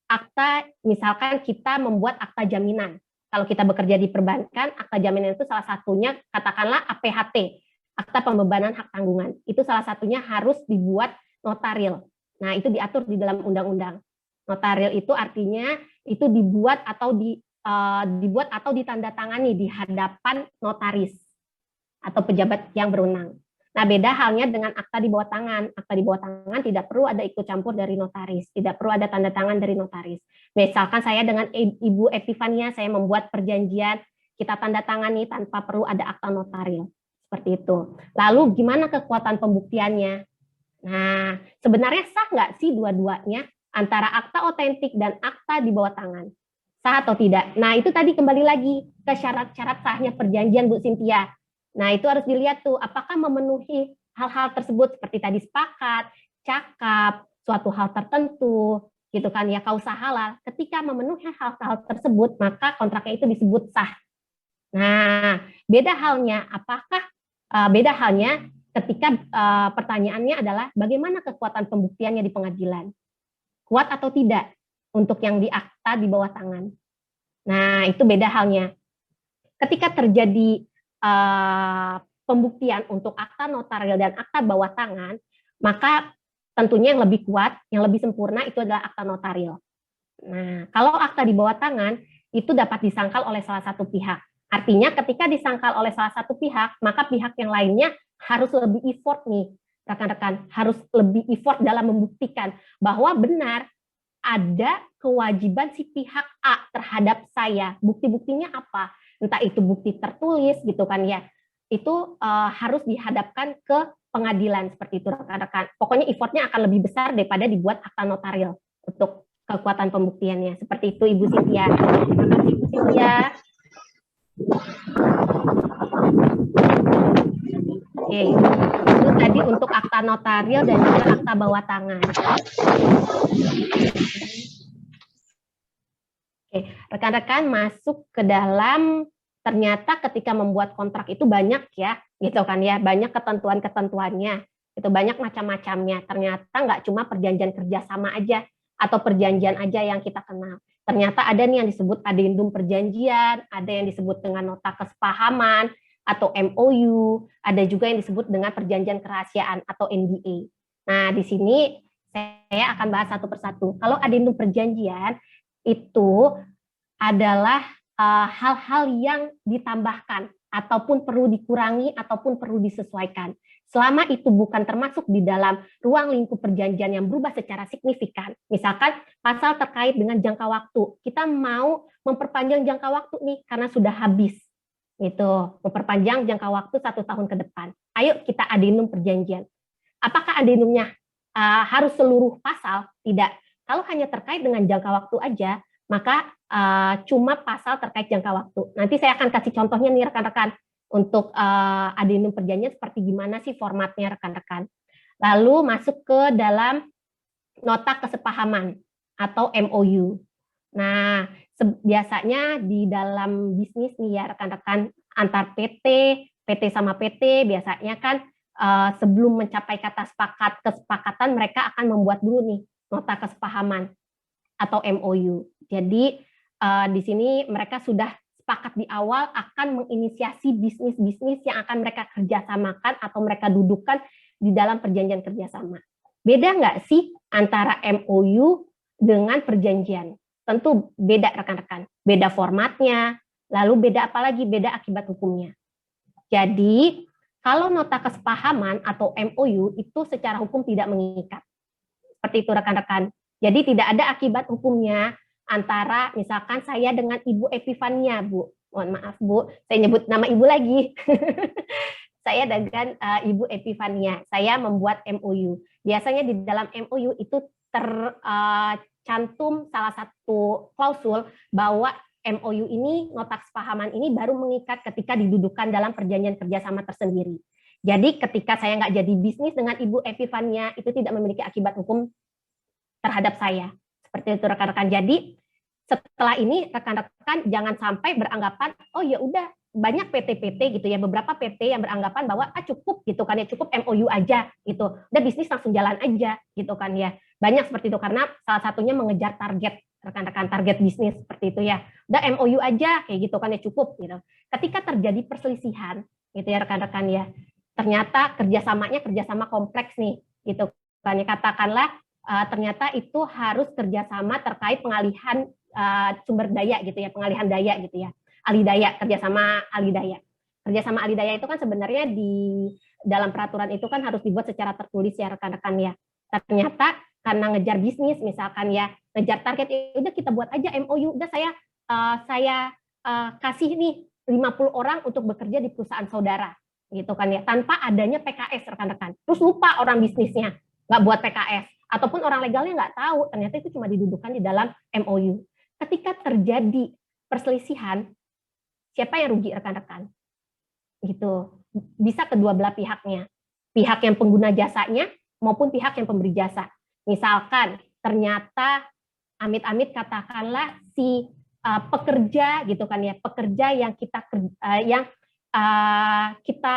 Akta, misalkan kita membuat akta jaminan. Kalau kita bekerja di perbankan, akta jaminan itu salah satunya katakanlah APHT, akta pembebanan hak tanggungan. Itu salah satunya harus dibuat notaril. Nah, itu diatur di dalam undang-undang. Notaril itu artinya itu dibuat atau ditandatangani di hadapan notaris atau pejabat yang berwenang. Nah, beda halnya dengan akta di bawah tangan. Akta di bawah tangan tidak perlu ada ikut campur dari notaris, tidak perlu ada tanda tangan dari notaris. Misalkan saya dengan Ibu Epifania, saya membuat perjanjian, kita tanda tangani tanpa perlu ada akta notaril. Seperti itu. Lalu gimana kekuatan pembuktiannya? Nah, sebenarnya sah nggak sih dua-duanya antara akta otentik dan akta di bawah tangan? Sah atau tidak? Nah, itu tadi kembali lagi ke syarat-syarat sahnya perjanjian, Bu Cynthia. Nah, itu harus dilihat tuh, apakah memenuhi hal-hal tersebut seperti tadi sepakat, cakap, suatu hal tertentu, gitu kan ya, kausa halal. Ketika memenuhi hal-hal tersebut, maka kontraknya itu disebut sah. Nah, beda halnya ketika pertanyaannya adalah bagaimana kekuatan pembuktiannya di pengadilan, kuat atau tidak untuk yang di akta di bawah tangan. Nah, itu beda halnya. Ketika terjadi pembuktian untuk akta notaril dan akta bawah tangan, maka tentunya yang lebih kuat, yang lebih sempurna itu adalah akta notaril. Nah, kalau akta di bawah tangan itu dapat disangkal oleh salah satu pihak. Artinya ketika disangkal oleh salah satu pihak, maka pihak yang lainnya harus lebih effort nih, rekan-rekan, harus lebih effort dalam membuktikan bahwa benar ada kewajiban si pihak A terhadap saya. Bukti-buktinya apa? Entah itu bukti tertulis gitu kan ya, itu harus dihadapkan ke pengadilan seperti itu rekan-rekan. Pokoknya effortnya akan lebih besar daripada dibuat akta notaril untuk kekuatan pembuktiannya. Seperti itu Ibu Cynthia. Terima kasih Ibu Cynthia. Oke, itu tadi untuk akta notaril dan juga akta bawah tangan. Oke, rekan-rekan masuk ke dalam, ternyata ketika membuat kontrak itu banyak ya, gitu kan ya, banyak ketentuan-ketentuannya, itu banyak macam-macamnya. Ternyata nggak cuma perjanjian kerjasama aja atau perjanjian aja yang kita kenal. Ternyata ada nih yang disebut adendum perjanjian, ada yang disebut dengan nota kesepahaman atau MOU, ada juga yang disebut dengan perjanjian kerahasiaan atau NDA. Nah, di sini saya akan bahas satu persatu. Kalau adendum perjanjian itu adalah hal-hal yang ditambahkan ataupun perlu dikurangi ataupun perlu disesuaikan. Selama itu bukan termasuk di dalam ruang lingkup perjanjian yang berubah secara signifikan, misalkan pasal terkait dengan jangka waktu, kita mau memperpanjang jangka waktu nih karena sudah habis, gitu, memperpanjang jangka waktu 1 tahun ke depan. Ayo kita adendum perjanjian. Apakah adendumnya harus seluruh pasal? Tidak. Kalau hanya terkait dengan jangka waktu aja, maka cuma pasal terkait jangka waktu. Nanti saya akan kasih contohnya nih rekan-rekan untuk adendum perjanjian seperti gimana sih formatnya rekan-rekan. Lalu masuk ke dalam nota kesepahaman atau MOU. Nah, biasanya di dalam bisnis nih ya rekan-rekan, antar PT sama PT biasanya kan sebelum mencapai kata kesepakatan mereka akan membuat dulu nih nota kesepahaman atau MOU. Jadi di sini mereka sudah sepakat di awal akan menginisiasi bisnis-bisnis yang akan mereka kerjasamakan atau mereka dudukkan di dalam perjanjian kerjasama. Beda nggak sih antara MOU dengan perjanjian? Tentu beda rekan-rekan. Beda formatnya, lalu beda apa lagi? Beda akibat hukumnya. Jadi kalau nota kesepahaman atau MOU itu secara hukum tidak mengikat. Seperti itu rekan-rekan. Jadi tidak ada akibat hukumnya antara misalkan saya dengan Ibu Epifania, Bu. Mohon maaf, Bu. Saya nyebut nama Ibu lagi. Saya dengan Ibu Epifania. Saya membuat MOU. Biasanya di dalam MOU itu tercantum salah satu klausul bahwa MOU ini, nota kesepahaman ini baru mengikat ketika didudukan dalam perjanjian kerjasama tersendiri. Jadi ketika saya nggak jadi bisnis dengan Ibu Epifania, itu tidak memiliki akibat hukum terhadap saya. Seperti itu rekan-rekan. Jadi setelah ini rekan-rekan jangan sampai beranggapan oh ya udah banyak PT-PT gitu ya, beberapa PT yang beranggapan bahwa cukup gitu kan ya, cukup MOU aja gitu. Udah bisnis langsung jalan aja gitu kan ya. Banyak seperti itu karena salah satunya mengejar target rekan-rekan, target bisnis seperti itu ya. Udah MOU aja kayak gitu kan ya, cukup gitu. Ketika terjadi perselisihan gitu ya rekan-rekan ya. Ternyata kerjasama kompleks nih gitu kan ya, katakanlah ternyata itu harus kerjasama terkait pengalihan sumber daya gitu ya, pengalihan daya gitu ya, alih daya, kerjasama alih daya. Kerjasama alih daya itu kan sebenarnya di dalam peraturan itu kan harus dibuat secara tertulis ya rekan-rekan ya. Ternyata karena ngejar bisnis misalkan ya, ngejar target, udah kita buat aja MOU, udah saya kasih nih 50 orang untuk bekerja di perusahaan saudara gitu kan ya, tanpa adanya PKS rekan-rekan. Terus lupa orang bisnisnya nggak buat PKS, ataupun orang legalnya nggak tahu, ternyata itu cuma didudukan di dalam MOU. Ketika terjadi perselisihan, siapa yang rugi rekan-rekan? Gitu. Bisa kedua belah pihaknya. Pihak yang pengguna jasanya maupun pihak yang pemberi jasa. Misalkan ternyata amit-amit katakanlah si pekerja gitu kan ya, pekerja yang kita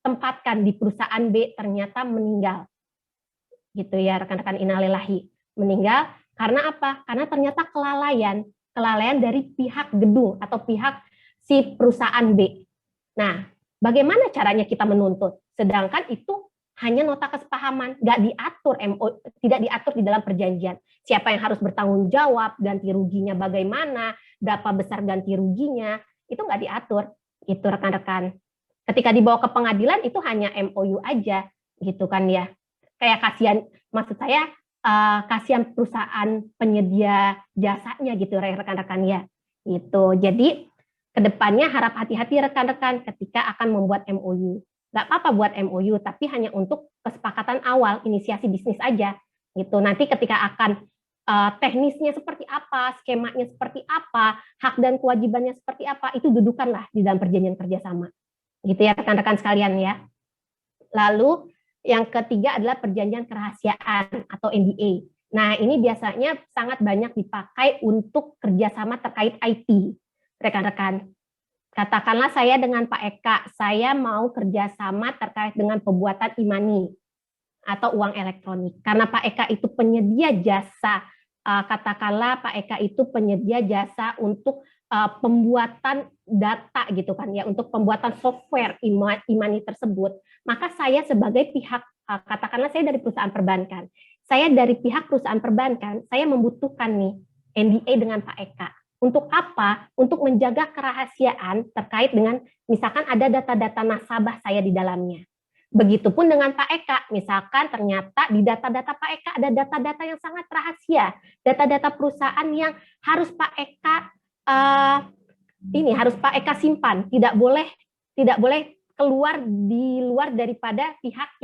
tempatkan di perusahaan B ternyata meninggal. Gitu ya rekan-rekan, innalillahi, meninggal karena apa? Karena ternyata kelalaian dari pihak gedung atau pihak si perusahaan B. Nah, bagaimana caranya kita menuntut? Sedangkan itu hanya nota kesepahaman, nggak diatur tidak diatur di dalam perjanjian. Siapa yang harus bertanggung jawab, ganti ruginya bagaimana, berapa besar ganti ruginya, itu nggak diatur. Itu rekan-rekan. Ketika dibawa ke pengadilan itu hanya MOU aja, gitu kan ya. Kayak kasihan, maksud saya kasihan perusahaan penyedia jasanya gitu rekan-rekan ya. Gitu. Jadi kedepannya harap hati-hati rekan-rekan ketika akan membuat MOU. Nggak apa-apa buat MOU, tapi hanya untuk kesepakatan awal, inisiasi bisnis aja. Gitu. Nanti ketika akan teknisnya seperti apa, skemanya seperti apa, hak dan kewajibannya seperti apa, itu dudukanlah di dalam perjanjian kerjasama. Gitu ya rekan-rekan sekalian ya. Lalu yang ketiga adalah perjanjian kerahasiaan atau NDA. Nah, ini biasanya sangat banyak dipakai untuk kerjasama terkait IT, rekan-rekan. Katakanlah saya dengan Pak Eka, saya mau kerjasama terkait dengan pembuatan e-money atau uang elektronik. Karena Pak Eka itu penyedia jasa, katakanlah Pak Eka itu penyedia jasa untuk pembuatan data gitu kan ya, untuk pembuatan software e-money tersebut, maka saya sebagai pihak, katakanlah saya dari perusahaan perbankan, saya dari pihak perusahaan perbankan, saya membutuhkan nih NDA dengan Pak Eka. Untuk apa? Untuk menjaga kerahasiaan terkait dengan misalkan ada data-data nasabah saya di dalamnya. Begitupun dengan Pak Eka, misalkan ternyata di data-data Pak Eka ada data-data yang sangat rahasia, data-data perusahaan yang harus Pak Eka harus Pak Eka simpan, tidak boleh keluar di luar daripada pihak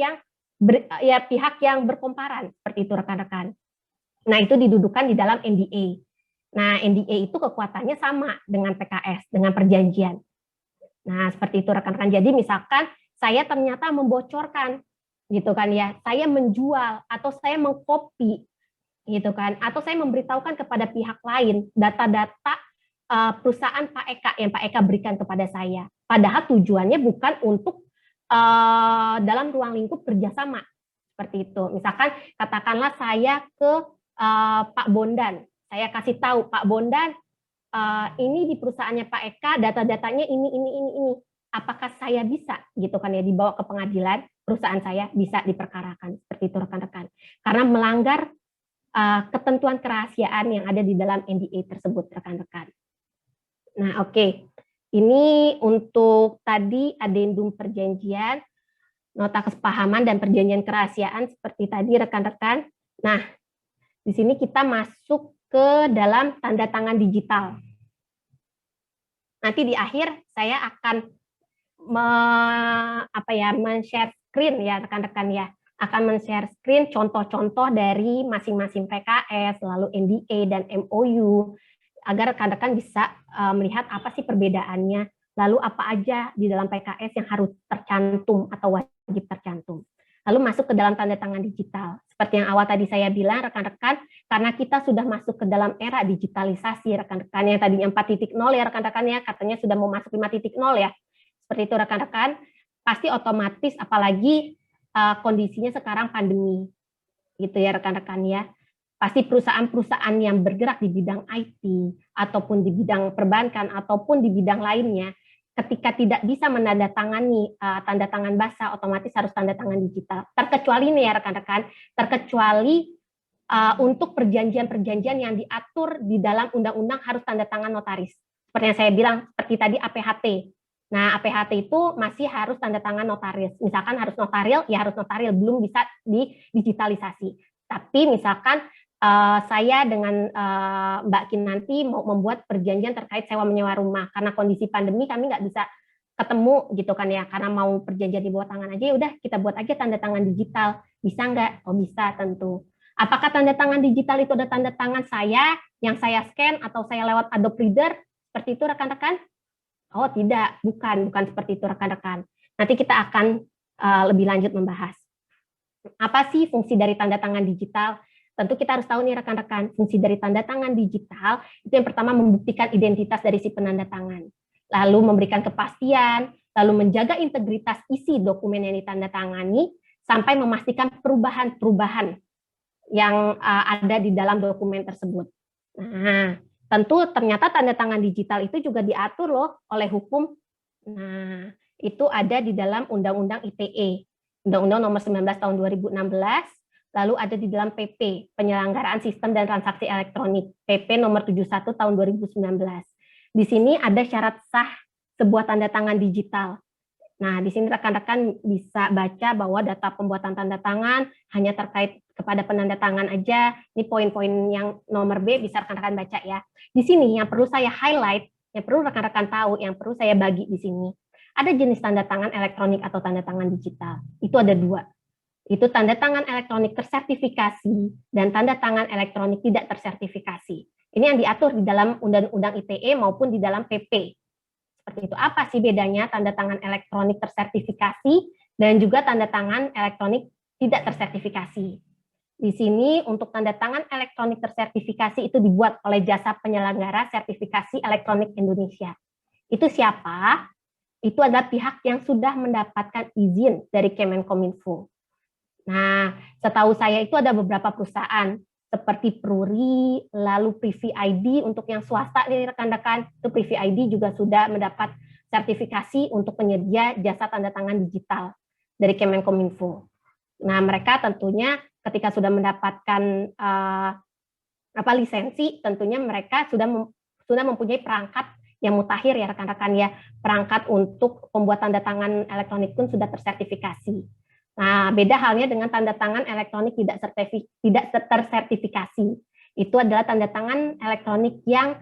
yang berkomparan, seperti itu rekan-rekan. Nah, itu didudukan di dalam NDA. Nah, NDA itu kekuatannya sama dengan PKS, dengan perjanjian. Nah, seperti itu rekan-rekan. Jadi misalkan saya ternyata membocorkan gitu kan ya, saya menjual atau saya mengcopy gitu kan, atau saya memberitahukan kepada pihak lain data-data perusahaan Pak Eka yang Pak Eka berikan kepada saya. Padahal tujuannya bukan untuk dalam ruang lingkup kerjasama seperti itu. Misalkan katakanlah saya ke Pak Bondan, saya kasih tahu Pak Bondan, ini di perusahaannya Pak Eka data-datanya ini. Apakah saya bisa gitu kan ya dibawa ke pengadilan, perusahaan saya bisa diperkarakan seperti itu rekan-rekan. Karena melanggar ketentuan kerahasiaan yang ada di dalam NDA tersebut rekan-rekan. Nah, oke. Ini untuk tadi adendum perjanjian, nota kesepahaman dan perjanjian kerahasiaan seperti tadi rekan-rekan. Nah, di sini kita masuk ke dalam tanda tangan digital. Nanti di akhir saya akan men-share screen ya rekan-rekan ya. Akan men-share screen contoh-contoh dari masing-masing PKS, lalu NDA dan MOU, agar rekan-rekan bisa melihat apa sih perbedaannya, lalu apa aja di dalam PKS yang harus tercantum atau wajib tercantum. Lalu masuk ke dalam tanda tangan digital. Seperti yang awal tadi saya bilang, rekan-rekan, karena kita sudah masuk ke dalam era digitalisasi, rekan-rekan, yang tadinya 4.0 ya rekan-rekan ya, katanya sudah mau masuk 5.0 ya. Seperti itu rekan-rekan, pasti otomatis apalagi kondisinya sekarang pandemi. Gitu ya rekan-rekan ya. Pasti perusahaan-perusahaan yang bergerak di bidang IT, ataupun di bidang perbankan, ataupun di bidang lainnya, ketika tidak bisa menandatangani tanda tangan basah, otomatis harus tanda tangan digital. Terkecuali nih ya rekan-rekan, terkecuali untuk perjanjian-perjanjian yang diatur di dalam undang-undang harus tanda tangan notaris. Seperti yang saya bilang, seperti tadi APHT. Nah, APHT itu masih harus tanda tangan notaris. Misalkan harus notaril, ya harus notaril, belum bisa didigitalisasi. Tapi misalkan saya dengan Mbak Kinanti mau membuat perjanjian terkait sewa menyewa rumah, karena kondisi pandemi kami nggak bisa ketemu gitu kan ya, karena mau perjanjian di bawah tangan aja, ya udah kita buat aja tanda tangan digital. Bisa nggak? Oh bisa tentu. Apakah tanda tangan digital itu ada tanda tangan saya yang saya scan atau saya lewat Adobe Reader? Seperti itu rekan-rekan? Oh tidak, bukan seperti itu rekan-rekan. Nanti kita akan lebih lanjut membahas. Apa sih fungsi dari tanda tangan digital? Tentu kita harus tahu nih rekan-rekan, fungsi dari tanda tangan digital itu yang pertama membuktikan identitas dari si penanda tangan, lalu memberikan kepastian, lalu menjaga integritas isi dokumen yang ditandatangani, sampai memastikan perubahan-perubahan yang ada di dalam dokumen tersebut. Nah, tentu ternyata tanda tangan digital itu juga diatur loh oleh hukum. Nah, itu ada di dalam Undang-Undang ITE, Undang-Undang Nomor 19 Tahun 2016, lalu ada di dalam PP, Penyelenggaraan Sistem dan Transaksi Elektronik, PP Nomor 71 Tahun 2019. Di sini ada syarat sah sebuah tanda tangan digital. Nah, di sini rekan-rekan bisa baca bahwa data pembuatan tanda tangan hanya terkait kepada penanda tangan aja. Ini poin-poin yang nomor B bisa rekan-rekan baca ya. Di sini yang perlu saya highlight, yang perlu rekan-rekan tahu, yang perlu saya bagi di sini. Ada jenis tanda tangan elektronik atau tanda tangan digital. Itu ada dua. Itu tanda tangan elektronik tersertifikasi dan tanda tangan elektronik tidak tersertifikasi. Ini yang diatur di dalam Undang-Undang ITE maupun di dalam PP. Seperti itu. Apa sih bedanya tanda tangan elektronik tersertifikasi dan juga tanda tangan elektronik tidak tersertifikasi? Di sini untuk tanda tangan elektronik tersertifikasi itu dibuat oleh Jasa Penyelenggara Sertifikasi Elektronik Indonesia. Itu siapa? Itu adalah pihak yang sudah mendapatkan izin dari Kemenkominfo. Nah, setahu saya itu ada beberapa perusahaan seperti Pruri, lalu Privy ID untuk yang swasta nih rekan-rekan, itu Privy ID juga sudah mendapat sertifikasi untuk penyedia jasa tanda tangan digital dari Kemenkominfo. Nah, mereka tentunya ketika sudah mendapatkan lisensi, tentunya mereka sudah mempunyai perangkat yang mutakhir ya rekan-rekan ya, perangkat untuk pembuat tanda tangan elektronik pun sudah tersertifikasi. Nah, beda halnya dengan tanda tangan elektronik tidak tersertifikasi. Itu adalah tanda tangan elektronik yang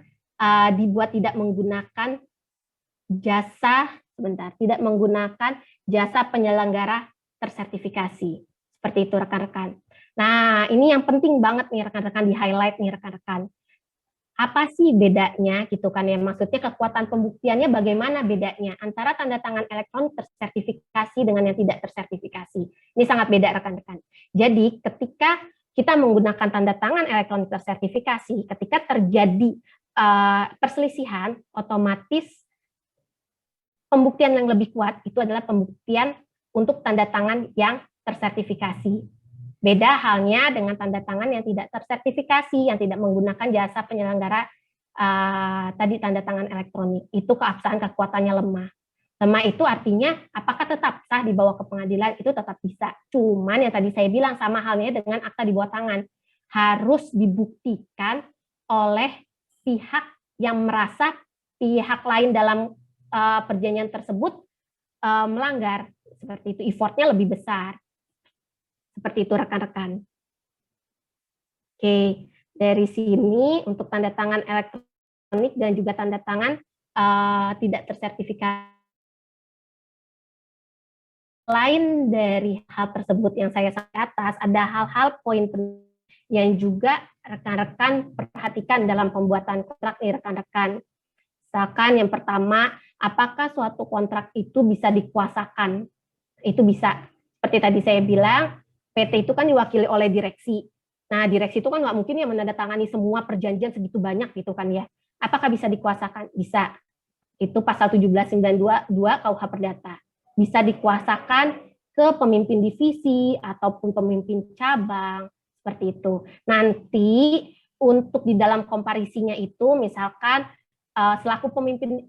dibuat tidak menggunakan tidak menggunakan jasa penyelenggara tersertifikasi. Seperti itu rekan-rekan. Nah, ini yang penting banget nih rekan-rekan, di-highlight nih rekan-rekan. Apa sih bedanya gitu kan ya, maksudnya kekuatan pembuktiannya bagaimana bedanya antara tanda tangan elektronik tersertifikasi dengan yang tidak tersertifikasi. Ini sangat beda rekan-rekan. Jadi ketika kita menggunakan tanda tangan elektronik tersertifikasi, ketika terjadi perselisihan, otomatis pembuktian yang lebih kuat itu adalah pembuktian untuk tanda tangan yang tersertifikasi. Beda halnya dengan tanda tangan yang tidak tersertifikasi, yang tidak menggunakan jasa penyelenggara tadi tanda tangan elektronik. Itu keabsahan kekuatannya lemah. Lemah itu artinya apakah tetap sah dibawa ke pengadilan? Itu tetap bisa. Cuman yang tadi saya bilang sama halnya dengan akta di bawah tangan. Harus dibuktikan oleh pihak yang merasa pihak lain dalam perjanjian tersebut melanggar. Seperti itu, effortnya lebih besar. Seperti itu rekan-rekan. Oke, dari sini untuk tanda tangan elektronik dan juga tanda tangan tidak tersertifikasi. Selain dari hal tersebut yang saya sampaikan atas, ada hal-hal poin yang juga rekan-rekan perhatikan dalam pembuatan kontrak nih rekan-rekan. Misalkan yang pertama, apakah suatu kontrak itu bisa dikuasakan? Itu bisa. Seperti tadi saya bilang, PT itu kan diwakili oleh direksi. Nah, direksi itu kan nggak mungkin ya menandatangani semua perjanjian segitu banyak gitu kan ya. Apakah bisa dikuasakan? Bisa. Itu pasal 1792 KUH Perdata. Bisa dikuasakan ke pemimpin divisi ataupun pemimpin cabang, seperti itu. Nanti untuk di dalam komparisinya itu misalkan selaku pemimpin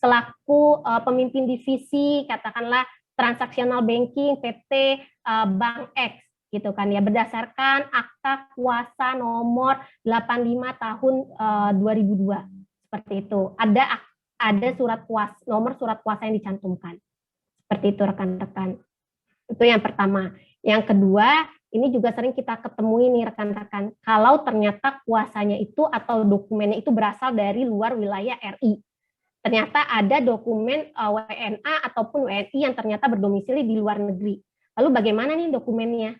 selaku pemimpin divisi katakanlah transaksional banking PT Bank X, gitu kan ya, berdasarkan Akta Kuasa nomor 85 tahun 2002 seperti itu. Ada surat kuasa, nomor surat kuasa yang dicantumkan. Seperti itu rekan-rekan. Itu yang pertama. Yang kedua, ini juga sering kita ketemui nih rekan-rekan. Kalau ternyata kuasanya itu atau dokumennya itu berasal dari luar wilayah RI. Ternyata ada dokumen WNA ataupun WNI yang ternyata berdomisili di luar negeri. Lalu bagaimana nih dokumennya?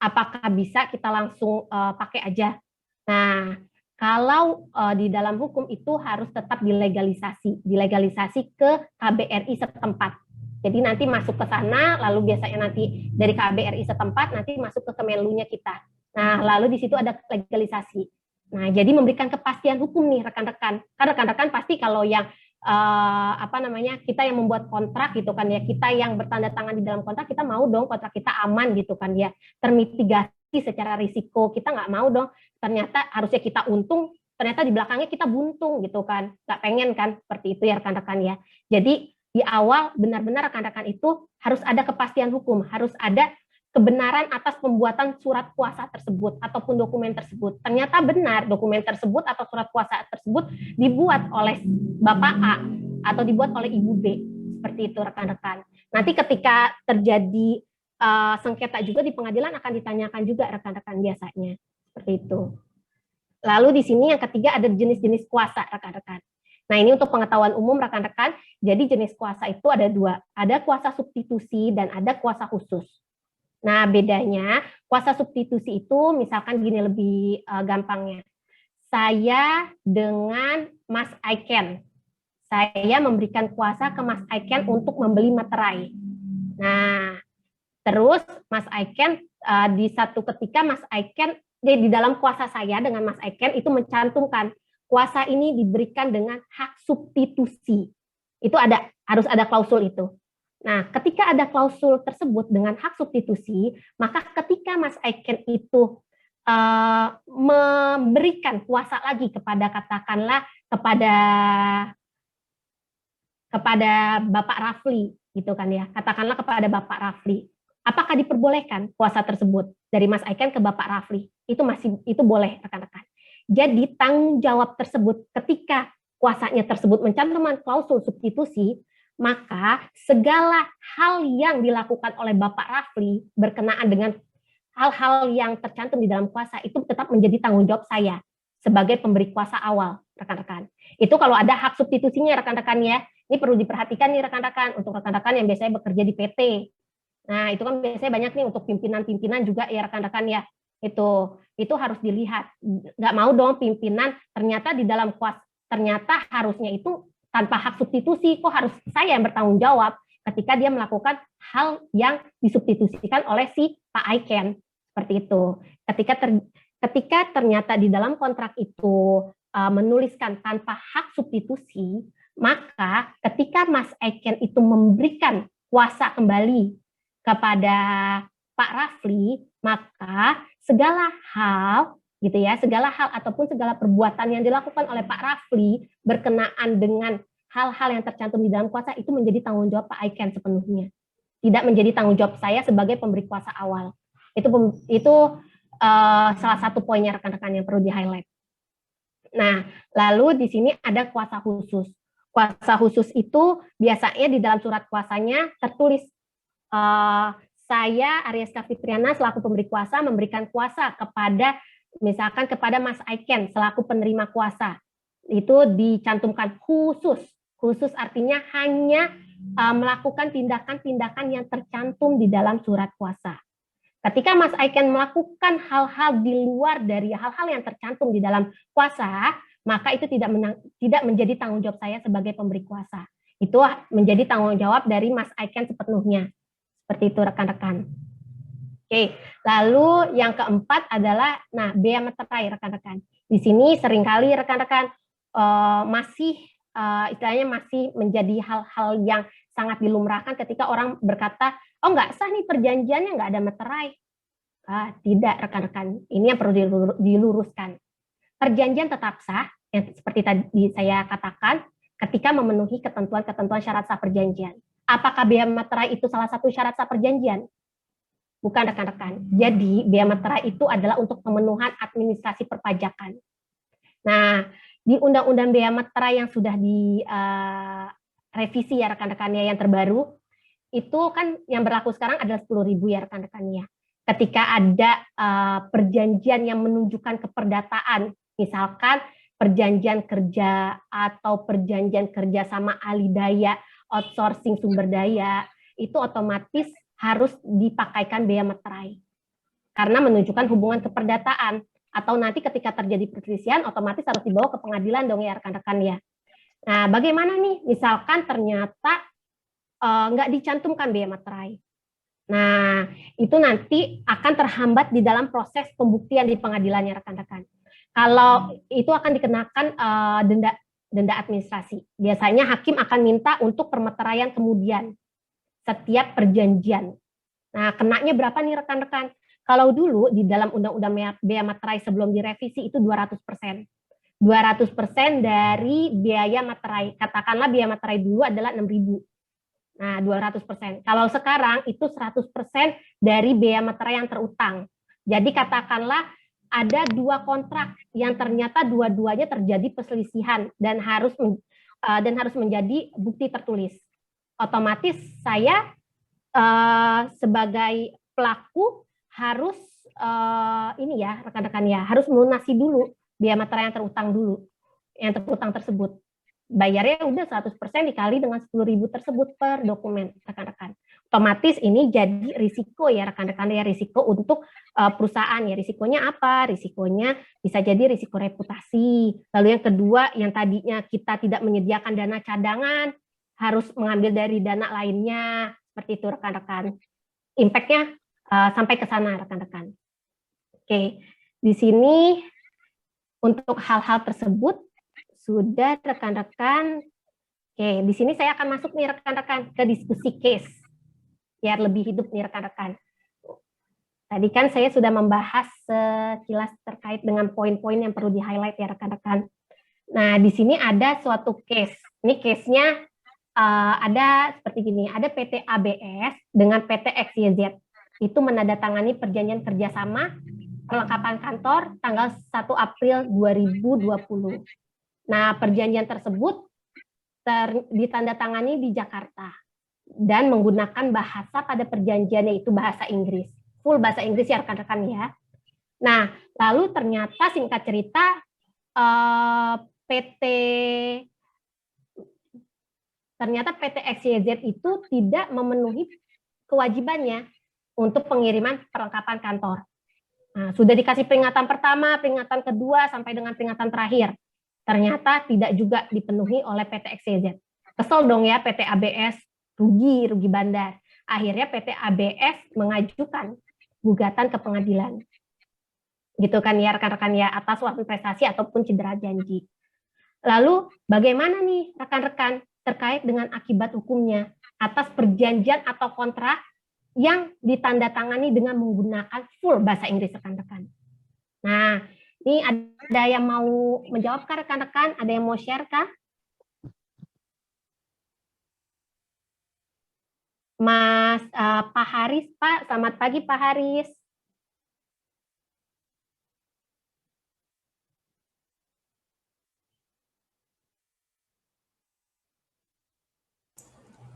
Apakah bisa kita langsung pakai aja? Nah, kalau di dalam hukum itu harus tetap dilegalisasi ke KBRI setempat. Jadi nanti masuk ke sana, lalu biasanya nanti dari KBRI setempat nanti masuk ke Kemenlunya kita. Nah, lalu di situ ada legalisasi. Nah, jadi memberikan kepastian hukum nih rekan-rekan. Karena rekan-rekan pasti kalau yang kita yang membuat kontrak gitu kan ya, kita yang bertanda tangan di dalam kontrak, kita mau dong kontrak kita aman gitu kan ya, termitigasi secara risiko. Kita nggak mau dong ternyata harusnya kita untung, ternyata di belakangnya kita buntung gitu kan, nggak pengen kan seperti itu ya rekan-rekan ya. Jadi di awal benar-benar rekan-rekan itu harus ada kepastian hukum, harus ada kebenaran atas pembuatan surat kuasa tersebut ataupun dokumen tersebut. Ternyata benar dokumen tersebut atau surat kuasa tersebut dibuat oleh Bapak A atau dibuat oleh Ibu B. Seperti itu rekan-rekan. Nanti ketika terjadi sengketa juga di pengadilan akan ditanyakan juga rekan-rekan biasanya. Seperti itu. Lalu di sini yang ketiga ada jenis-jenis kuasa rekan-rekan. Nah, ini untuk pengetahuan umum rekan-rekan, jadi jenis kuasa itu ada dua, ada kuasa substitusi dan ada kuasa khusus. Nah, bedanya kuasa substitusi itu misalkan gini lebih gampangnya. Saya dengan Mas Aiken, saya memberikan kuasa ke Mas Aiken untuk membeli materai. Nah, terus Mas Aiken di satu ketika Mas Aiken di dalam kuasa saya dengan Mas Aiken itu mencantumkan kuasa ini diberikan dengan hak substitusi. Itu harus ada klausul itu. Nah, ketika ada klausul tersebut dengan hak substitusi, maka ketika Mas Aiken itu memberikan kuasa lagi kepada katakanlah kepada Bapak Rafli gitu kan ya. Katakanlah kepada Bapak Rafli. Apakah diperbolehkan kuasa tersebut dari Mas Aiken ke Bapak Rafli? Itu boleh rekan-rekan. Jadi tanggung jawab tersebut ketika kuasanya tersebut mencantumkan klausul substitusi, maka segala hal yang dilakukan oleh Bapak Rafli berkenaan dengan hal-hal yang tercantum di dalam kuasa itu tetap menjadi tanggung jawab saya sebagai pemberi kuasa awal, rekan-rekan. Itu kalau ada hak substitusinya rekan-rekan ya. Ini perlu diperhatikan nih rekan-rekan untuk rekan-rekan yang biasanya bekerja di PT. Nah, itu kan biasanya banyak nih untuk pimpinan-pimpinan juga ya rekan-rekan ya. Itu harus dilihat. Nggak mau dong pimpinan ternyata di dalam kuasa ternyata harusnya itu tanpa hak substitusi, kok harus saya yang bertanggung jawab ketika dia melakukan hal yang disubstitusikan oleh si Pak Aiken seperti itu. Ketika ternyata di dalam kontrak itu menuliskan tanpa hak substitusi, maka ketika Mas Aiken itu memberikan kuasa kembali kepada Pak Rafli, maka segala hal gitu ya, segala hal ataupun segala perbuatan yang dilakukan oleh Pak Rafli berkenaan dengan hal-hal yang tercantum di dalam kuasa itu menjadi tanggung jawab Pak Aiken sepenuhnya. Tidak menjadi tanggung jawab saya sebagai pemberi kuasa awal. Itu salah satu poinnya rekan-rekan yang perlu di-highlight. Nah, lalu di sini ada kuasa khusus. Kuasa khusus itu biasanya di dalam surat kuasanya tertulis saya Arieska Fitriana selaku pemberi kuasa memberikan kuasa kepada misalkan kepada Mas Aiken selaku penerima kuasa. Itu dicantumkan khusus. Khusus artinya hanya melakukan tindakan-tindakan yang tercantum di dalam surat kuasa. Ketika Mas Aiken melakukan hal-hal di luar dari hal-hal yang tercantum di dalam kuasa, maka itu tidak menjadi tanggung jawab saya sebagai pemberi kuasa. Itu menjadi tanggung jawab dari Mas Aiken sepenuhnya. Seperti itu rekan-rekan. Oke, lalu yang keempat adalah bea materai rekan-rekan. Di sini seringkali rekan-rekan istilahnya masih menjadi hal-hal yang sangat dilumrahkan ketika orang berkata, oh nggak sah nih perjanjiannya nggak ada materai. Tidak rekan-rekan, ini yang perlu diluruskan. Perjanjian tetap sah, yang seperti tadi saya katakan, ketika memenuhi ketentuan-ketentuan syarat sah perjanjian. Apakah bea materai itu salah satu syarat sah perjanjian? Bukan rekan-rekan. Jadi bea meterai itu adalah untuk pemenuhan administrasi perpajakan. Nah, di Undang-Undang Bea Meterai yang sudah direvisi ya rekan-rekan ya, yang terbaru, itu kan yang berlaku sekarang adalah 10.000 ya rekan-rekan ya. Ketika ada perjanjian yang menunjukkan keperdataan, misalkan perjanjian kerja atau perjanjian kerja sama ahli daya, outsourcing sumber daya, itu otomatis harus dipakaikan bea meterai. Karena menunjukkan hubungan keperdataan. Atau nanti ketika terjadi perselisihan, otomatis harus dibawa ke pengadilan dong ya rekan-rekan ya. Nah, bagaimana nih? Misalkan ternyata nggak dicantumkan bea meterai. Nah, itu nanti akan terhambat di dalam proses pembuktian di pengadilannya rekan-rekan. Kalau itu akan dikenakan denda administrasi. Biasanya hakim akan minta untuk permeteraian kemudian setiap perjanjian. Nah, kenanya berapa nih rekan-rekan? Kalau dulu di dalam Undang-Undang Bea Meterai sebelum direvisi itu 200%. 200% dari biaya meterai. Katakanlah biaya meterai dulu adalah 6.000. Nah, 200%. Kalau sekarang itu 100% dari biaya meterai yang terutang. Jadi katakanlah ada 2 kontrak yang ternyata dua-duanya terjadi perselisihan dan harus menjadi bukti tertulis. Otomatis saya sebagai pelaku harus ini ya rekan-rekan ya, harus melunasi dulu biaya meterai yang terutang tersebut. Bayarnya udah 100% dikali dengan 10.000 tersebut per dokumen rekan-rekan. Otomatis ini jadi risiko ya rekan-rekan ya, risiko untuk perusahaan ya. Risikonya apa? Risikonya bisa jadi risiko reputasi. Lalu yang kedua, yang tadinya kita tidak menyediakan dana cadangan, harus mengambil dari dana lainnya, seperti itu rekan-rekan. Impact-nya sampai ke sana rekan-rekan. Oke, di sini untuk hal-hal tersebut sudah rekan-rekan. Oke, di sini saya akan masuk nih rekan-rekan ke diskusi case biar lebih hidup nih rekan-rekan. Tadi kan saya sudah membahas sekilas terkait dengan poin-poin yang perlu di-highlight ya rekan-rekan. Nah, di sini ada suatu case. Ini case-nya ada seperti gini, ada PT ABS dengan PT XYZ. Itu menandatangani perjanjian kerjasama perlengkapan kantor tanggal 1 April 2020. Nah, perjanjian tersebut ditandatangani di Jakarta dan menggunakan bahasa pada perjanjiannya itu bahasa Inggris. Full bahasa Inggris ya rekan-rekan ya. Nah, lalu ternyata singkat cerita ternyata PT XYZ itu tidak memenuhi kewajibannya untuk pengiriman perlengkapan kantor. Nah, sudah dikasih peringatan pertama, peringatan kedua, sampai dengan peringatan terakhir. Ternyata tidak juga dipenuhi oleh PT XYZ. Kesel dong ya PT ABS, rugi bandar. Akhirnya PT ABS mengajukan gugatan ke pengadilan. Gitu kan ya rekan-rekan ya, atas suatu prestasi ataupun cedera janji. Lalu bagaimana nih rekan-rekan terkait dengan akibat hukumnya atas perjanjian atau kontrak yang ditandatangani dengan menggunakan full bahasa Inggris rekan-rekan. Nah, ini ada yang mau menjawab kah rekan-rekan? Ada yang mau share kah? Mas Pak Haris, Pak. Selamat pagi Pak Haris.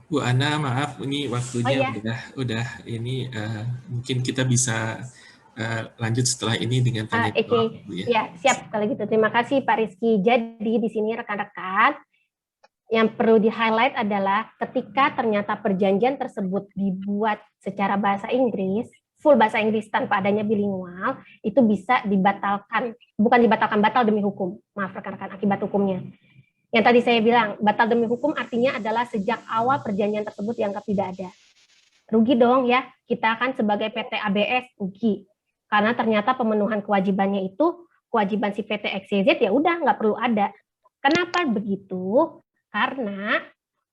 Bu Ana, maaf, ini waktunya Oh, iya. udah ini mungkin kita bisa lanjut setelah ini dengan tanya jawab, Bu ya. Ya, siap kalau gitu. Terima kasih Pak Rizky. Jadi di sini rekan-rekan yang perlu di-highlight adalah ketika ternyata perjanjian tersebut dibuat secara bahasa Inggris, full bahasa Inggris tanpa adanya bilingual, itu bisa dibatalkan, bukan dibatalkan, batal demi hukum. Maaf rekan-rekan, akibat hukumnya. Yang tadi saya bilang, batal demi hukum artinya adalah sejak awal perjanjian tersebut dianggap tidak ada. Rugi dong ya, kita kan sebagai PT ABS rugi. Karena ternyata pemenuhan kewajibannya itu, kewajiban si PT XYZ ya udah nggak perlu ada. Kenapa begitu? Karena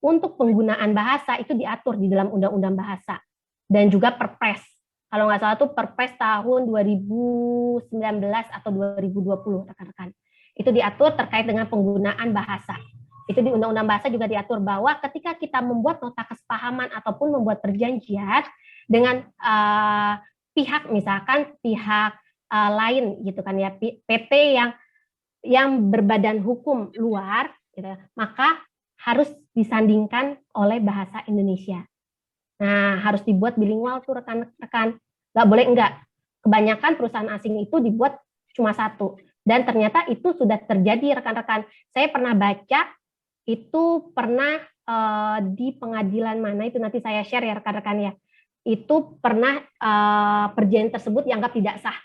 untuk penggunaan bahasa itu diatur di dalam Undang-Undang Bahasa. Dan juga Perpres. Kalau nggak salah itu Perpres tahun 2019 atau 2020, rekan-rekan. Itu diatur terkait dengan penggunaan bahasa. Itu di Undang-Undang Bahasa juga diatur bahwa ketika kita membuat nota kesepahaman ataupun membuat perjanjian, dengan pihak, misalkan pihak lain gitu kan ya, PT yang berbadan hukum luar, gitu, maka harus disandingkan oleh bahasa Indonesia. Nah, harus dibuat bilingual tuh rekan-rekan. Nggak boleh enggak. Kebanyakan perusahaan asing itu dibuat cuma satu. Dan ternyata itu sudah terjadi rekan-rekan. Saya pernah baca, itu pernah di pengadilan mana, itu nanti saya share ya rekan-rekan ya. Itu pernah perjanjian tersebut dianggap tidak sah.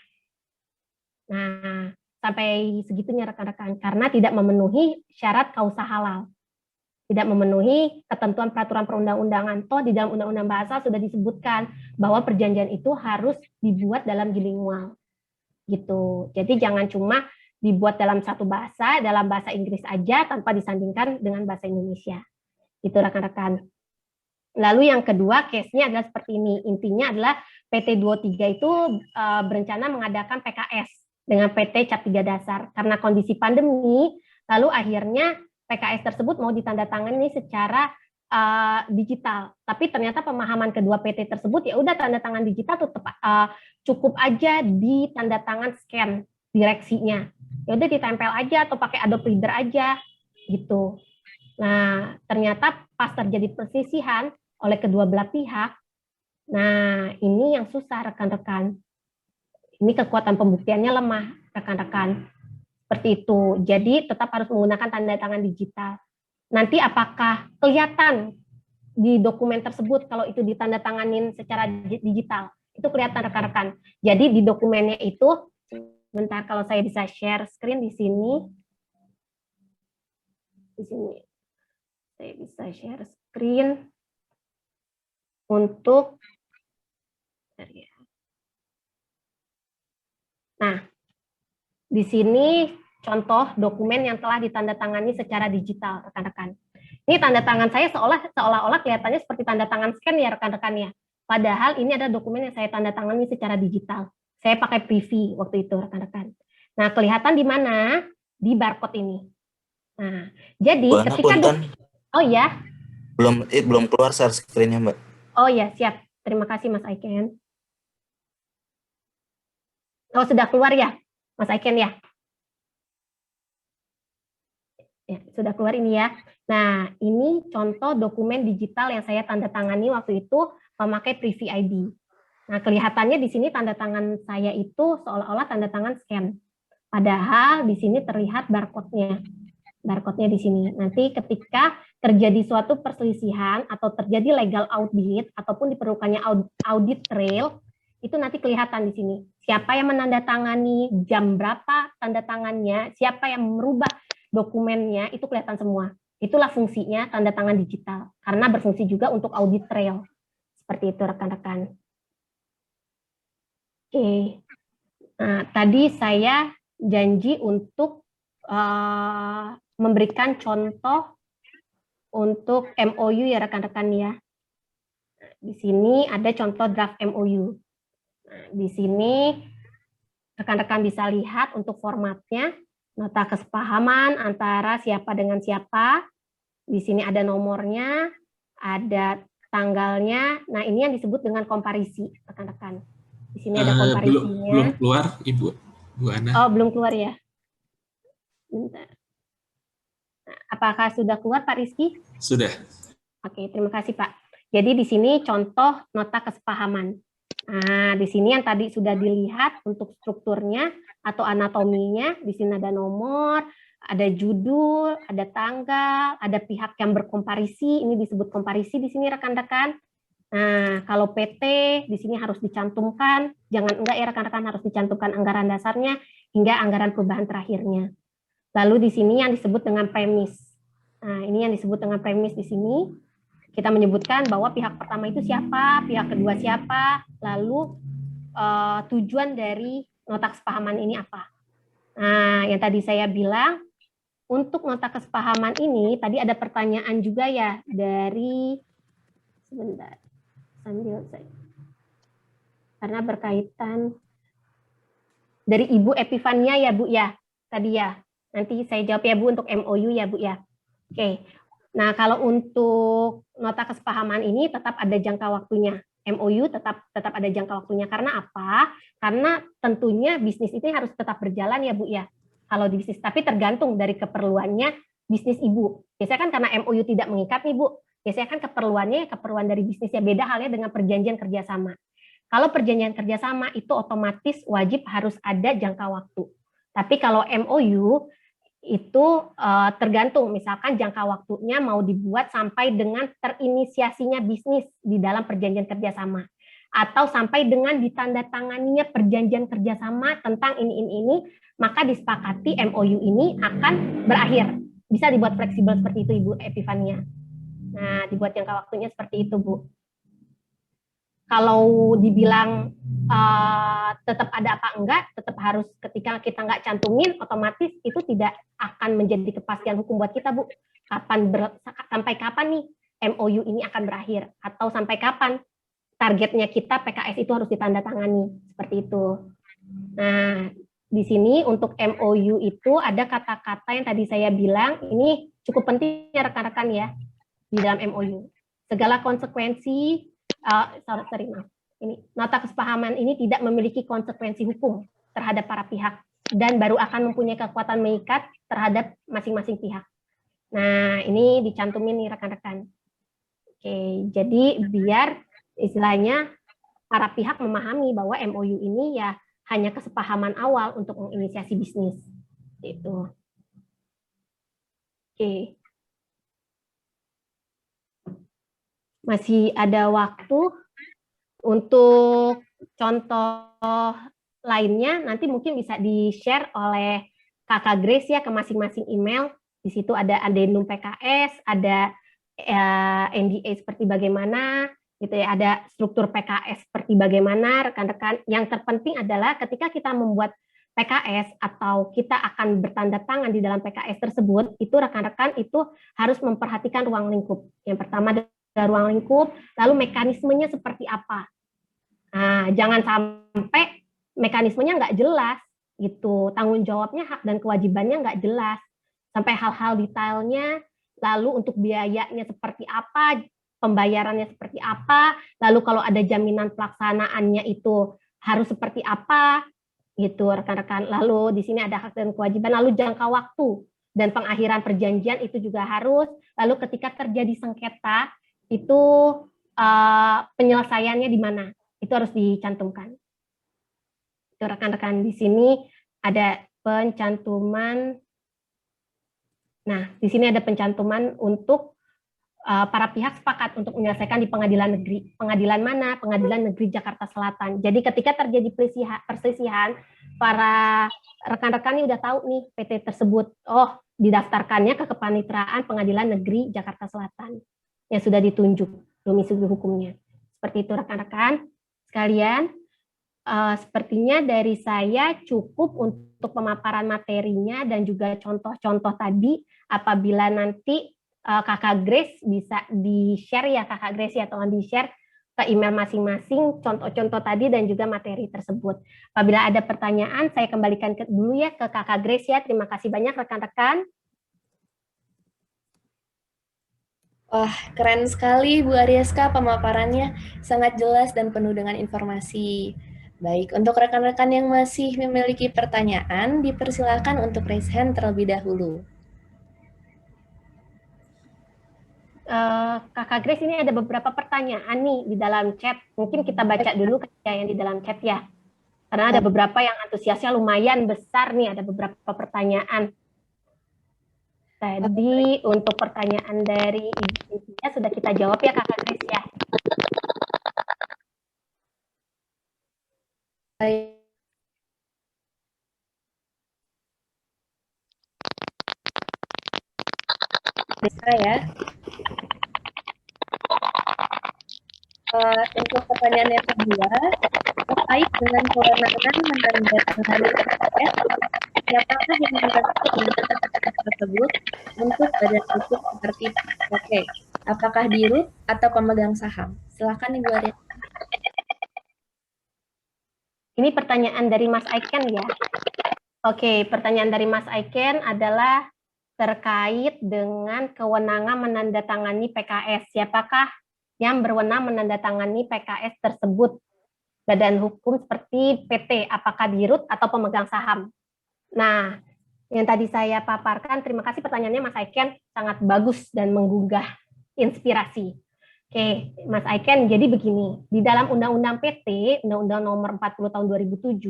Nah, sampai segitunya rekan-rekan. Karena tidak memenuhi syarat kausa halal. Tidak memenuhi ketentuan peraturan perundang-undangan. Toh di dalam undang-undang bahasa sudah disebutkan bahwa perjanjian itu harus dibuat dalam bilingual. Gitu. Jadi jangan cuma dibuat dalam satu bahasa, dalam bahasa Inggris aja tanpa disandingkan dengan bahasa Indonesia. Itu rekan-rekan. Lalu yang kedua, case-nya adalah seperti ini. Intinya adalah PT 23 itu berencana mengadakan PKS dengan PT Cap 3 Dasar. Karena kondisi pandemi, lalu akhirnya PKS tersebut mau ditandatangani secara digital, tapi ternyata pemahaman kedua PT tersebut ya udah tanda tangan digital tuh cukup aja di tanda tangan scan direksinya, ya udah ditempel aja atau pakai Adobe Reader aja gitu. Nah ternyata pas terjadi perselisihan oleh kedua belah pihak, nah ini yang susah rekan-rekan, ini kekuatan pembuktiannya lemah rekan-rekan. Seperti itu. Jadi tetap harus menggunakan tanda tangan digital. Nanti apakah kelihatan di dokumen tersebut kalau itu ditandatanganin secara digital? Itu kelihatan rekan-rekan. Jadi di dokumennya itu, bentar kalau saya bisa share screen di sini. Di sini. Saya bisa share screen untuk nah, di sini contoh dokumen yang telah ditandatangani secara digital, rekan-rekan. Ini tanda tangan saya seolah-olah kelihatannya seperti tanda tangan scan ya rekan-rekan ya. Padahal ini adalah dokumen yang saya tanda tangani secara digital. Saya pakai Privy waktu itu rekan-rekan. Nah, kelihatan di mana? Di barcode ini. Nah, jadi Bu Ana, ketika punten. Oh ya. Belum keluar share screen-nya, Mbak. Oh ya, siap. Terima kasih Mas Aiken. Oh, sudah keluar ya, Mas Aiken ya? Ya, sudah keluar ini ya. Nah, ini contoh dokumen digital yang saya tanda tangani waktu itu memakai Privy ID. Nah, kelihatannya di sini tanda tangan saya itu seolah-olah tanda tangan scan. Padahal di sini terlihat barcode-nya. Barcode-nya di sini. Nanti ketika terjadi suatu perselisihan atau terjadi legal audit ataupun diperlukannya audit trail, itu nanti kelihatan di sini. Siapa yang menandatangani, jam berapa tanda tangannya, siapa yang merubah dokumennya, itu kelihatan semua. Itulah fungsinya tanda tangan digital, karena berfungsi juga untuk audit trail. Seperti itu rekan-rekan. Oke. Nah, tadi saya janji untuk memberikan contoh untuk MOU ya rekan-rekan ya. Di sini ada contoh draft MOU. Nah, di sini rekan-rekan bisa lihat untuk formatnya. Nota kesepahaman antara siapa dengan siapa. Di sini ada nomornya, ada tanggalnya. Nah, ini yang disebut dengan komparisi, rekan-rekan. Di sini ada komparisinya. Belum keluar, Ibu Ana. Oh, belum keluar ya. Bentar. Nah, apakah sudah keluar, Pak Rizky? Sudah. Oke, terima kasih, Pak. Jadi di sini contoh nota kesepahaman. Nah, di sini yang tadi sudah dilihat untuk strukturnya atau anatominya, di sini ada nomor, ada judul, ada tanggal, ada pihak yang berkomparisi, ini disebut komparisi di sini rekan-rekan. Nah, kalau PT di sini harus dicantumkan, jangan enggak ya rekan-rekan, harus dicantumkan anggaran dasarnya hingga anggaran perubahan terakhirnya. Lalu di sini yang disebut dengan premis. Nah, ini yang disebut dengan premis di sini. Kita menyebutkan bahwa pihak pertama itu siapa, pihak kedua siapa, lalu tujuan dari nota kesepahaman ini apa. Nah, yang tadi saya bilang, untuk nota kesepahaman ini, tadi ada pertanyaan juga ya dari, sebentar, sambil saya, karena berkaitan, dari Ibu Epifania ya Bu ya, tadi ya. Nanti saya jawab ya Bu untuk MOU ya Bu ya. Oke. Nah, kalau untuk nota kesepahaman ini tetap ada jangka waktunya. MOU tetap ada jangka waktunya. Karena apa? Karena tentunya bisnis itu harus tetap berjalan ya Bu ya. Kalau di bisnis, tapi tergantung dari keperluannya bisnis Ibu. Biasanya kan karena MOU tidak mengikat nih Bu. Biasanya kan keperluan dari bisnisnya, beda halnya dengan perjanjian kerjasama. Kalau perjanjian kerjasama itu otomatis wajib harus ada jangka waktu. Tapi kalau MOU itu tergantung, misalkan jangka waktunya mau dibuat sampai dengan terinisiasinya bisnis di dalam perjanjian kerjasama, atau sampai dengan ditandatanganinya perjanjian kerjasama tentang ini, maka disepakati MOU ini akan berakhir. Bisa dibuat fleksibel seperti itu Ibu Epifania. Nah, dibuat jangka waktunya seperti itu Bu. Kalau dibilang tetap ada apa enggak, tetap harus, ketika kita nggak cantumin, otomatis itu tidak akan menjadi kepastian hukum buat kita Bu. Sampai kapan nih MOU ini akan berakhir, atau sampai kapan targetnya kita PKS itu harus ditandatangani, seperti itu. Nah, di sini untuk MOU itu ada kata-kata yang tadi saya bilang, ini cukup penting ya rekan-rekan ya, di dalam MOU. Segala konsekuensi, ini nota kesepahaman ini tidak memiliki konsekuensi hukum terhadap para pihak dan baru akan mempunyai kekuatan mengikat terhadap masing-masing pihak. Nah, ini dicantumin nih rekan-rekan. Oke, jadi biar istilahnya para pihak memahami bahwa MOU ini ya hanya kesepahaman awal untuk menginisiasi bisnis. Itu. Oke. Masih ada waktu untuk contoh lainnya, nanti mungkin bisa di-share oleh Kakak Grace ya ke masing-masing email. Di situ ada addendum PKS, ada NDA seperti bagaimana, gitu ya, ada struktur PKS seperti bagaimana, rekan-rekan. Yang terpenting adalah ketika kita membuat PKS atau kita akan bertanda tangan di dalam PKS tersebut, itu rekan-rekan itu harus memperhatikan ruang lingkup. Yang pertama ruang lingkup, lalu mekanismenya seperti apa. Nah, jangan sampai mekanismenya nggak jelas, gitu. Tanggung jawabnya, hak dan kewajibannya nggak jelas. Sampai hal-hal detailnya, lalu untuk biayanya seperti apa, pembayarannya seperti apa, lalu kalau ada jaminan pelaksanaannya itu harus seperti apa, gitu rekan-rekan. Lalu di sini ada hak dan kewajiban, lalu jangka waktu dan pengakhiran perjanjian itu juga harus. Lalu ketika terjadi sengketa, itu penyelesaiannya di mana, itu harus dicantumkan. Itu rekan-rekan, di sini ada pencantuman. Nah, di sini ada pencantuman untuk para pihak sepakat untuk menyelesaikan di pengadilan negeri. Pengadilan mana? Pengadilan Negeri Jakarta Selatan. Jadi ketika terjadi perselisihan, para rekan-rekan ini udah tahu nih PT tersebut, oh didaftarkannya ke Kepaniteraan Pengadilan Negeri Jakarta Selatan yang sudah ditunjuk domisili hukumnya. Seperti itu rekan-rekan sekalian. Sepertinya dari saya cukup untuk pemaparan materinya dan juga contoh-contoh tadi. Apabila nanti Kakak Grace bisa di-share ya, Kakak Grace ya, tolong di-share ke email masing-masing contoh-contoh tadi dan juga materi tersebut. Apabila ada pertanyaan, saya kembalikan dulu ya ke Kakak Grace ya. Terima kasih banyak rekan-rekan. Wah, keren sekali Bu Arieska pemaparannya, sangat jelas dan penuh dengan informasi. Baik, untuk rekan-rekan yang masih memiliki pertanyaan, dipersilakan untuk raise hand terlebih dahulu. Kakak Grace, ini ada beberapa pertanyaan nih di dalam chat. Mungkin kita baca dulu ya yang di dalam chat ya. Karena ada beberapa yang antusiasnya lumayan besar nih, ada beberapa pertanyaan. Tadi untuk pertanyaan dari Ibu sudah kita jawab ya Kakak Grace ya. Baik. Bisa ya. Untuk pertanyaan yang kedua, terkait dengan kewenangan menandatangani PKS, siapakah yang menentukan tersebut untuk badan hukum seperti PT? Apakah dirut atau pemegang saham? Silakan Ibu Arya. Ini pertanyaan dari Mas Aiken ya. Oke, pertanyaan dari Mas Aiken adalah terkait dengan kewenangan menandatangani PKS. Siapakah yang berwenang menandatangani PKS tersebut. Badan hukum seperti PT, apakah dirut atau pemegang saham. Nah, yang tadi saya paparkan, terima kasih pertanyaannya Mas Aiken, sangat bagus dan menggugah inspirasi. Oke, Mas Aiken, jadi begini, di dalam Undang-Undang PT, Undang-Undang Nomor 40 Tahun 2007,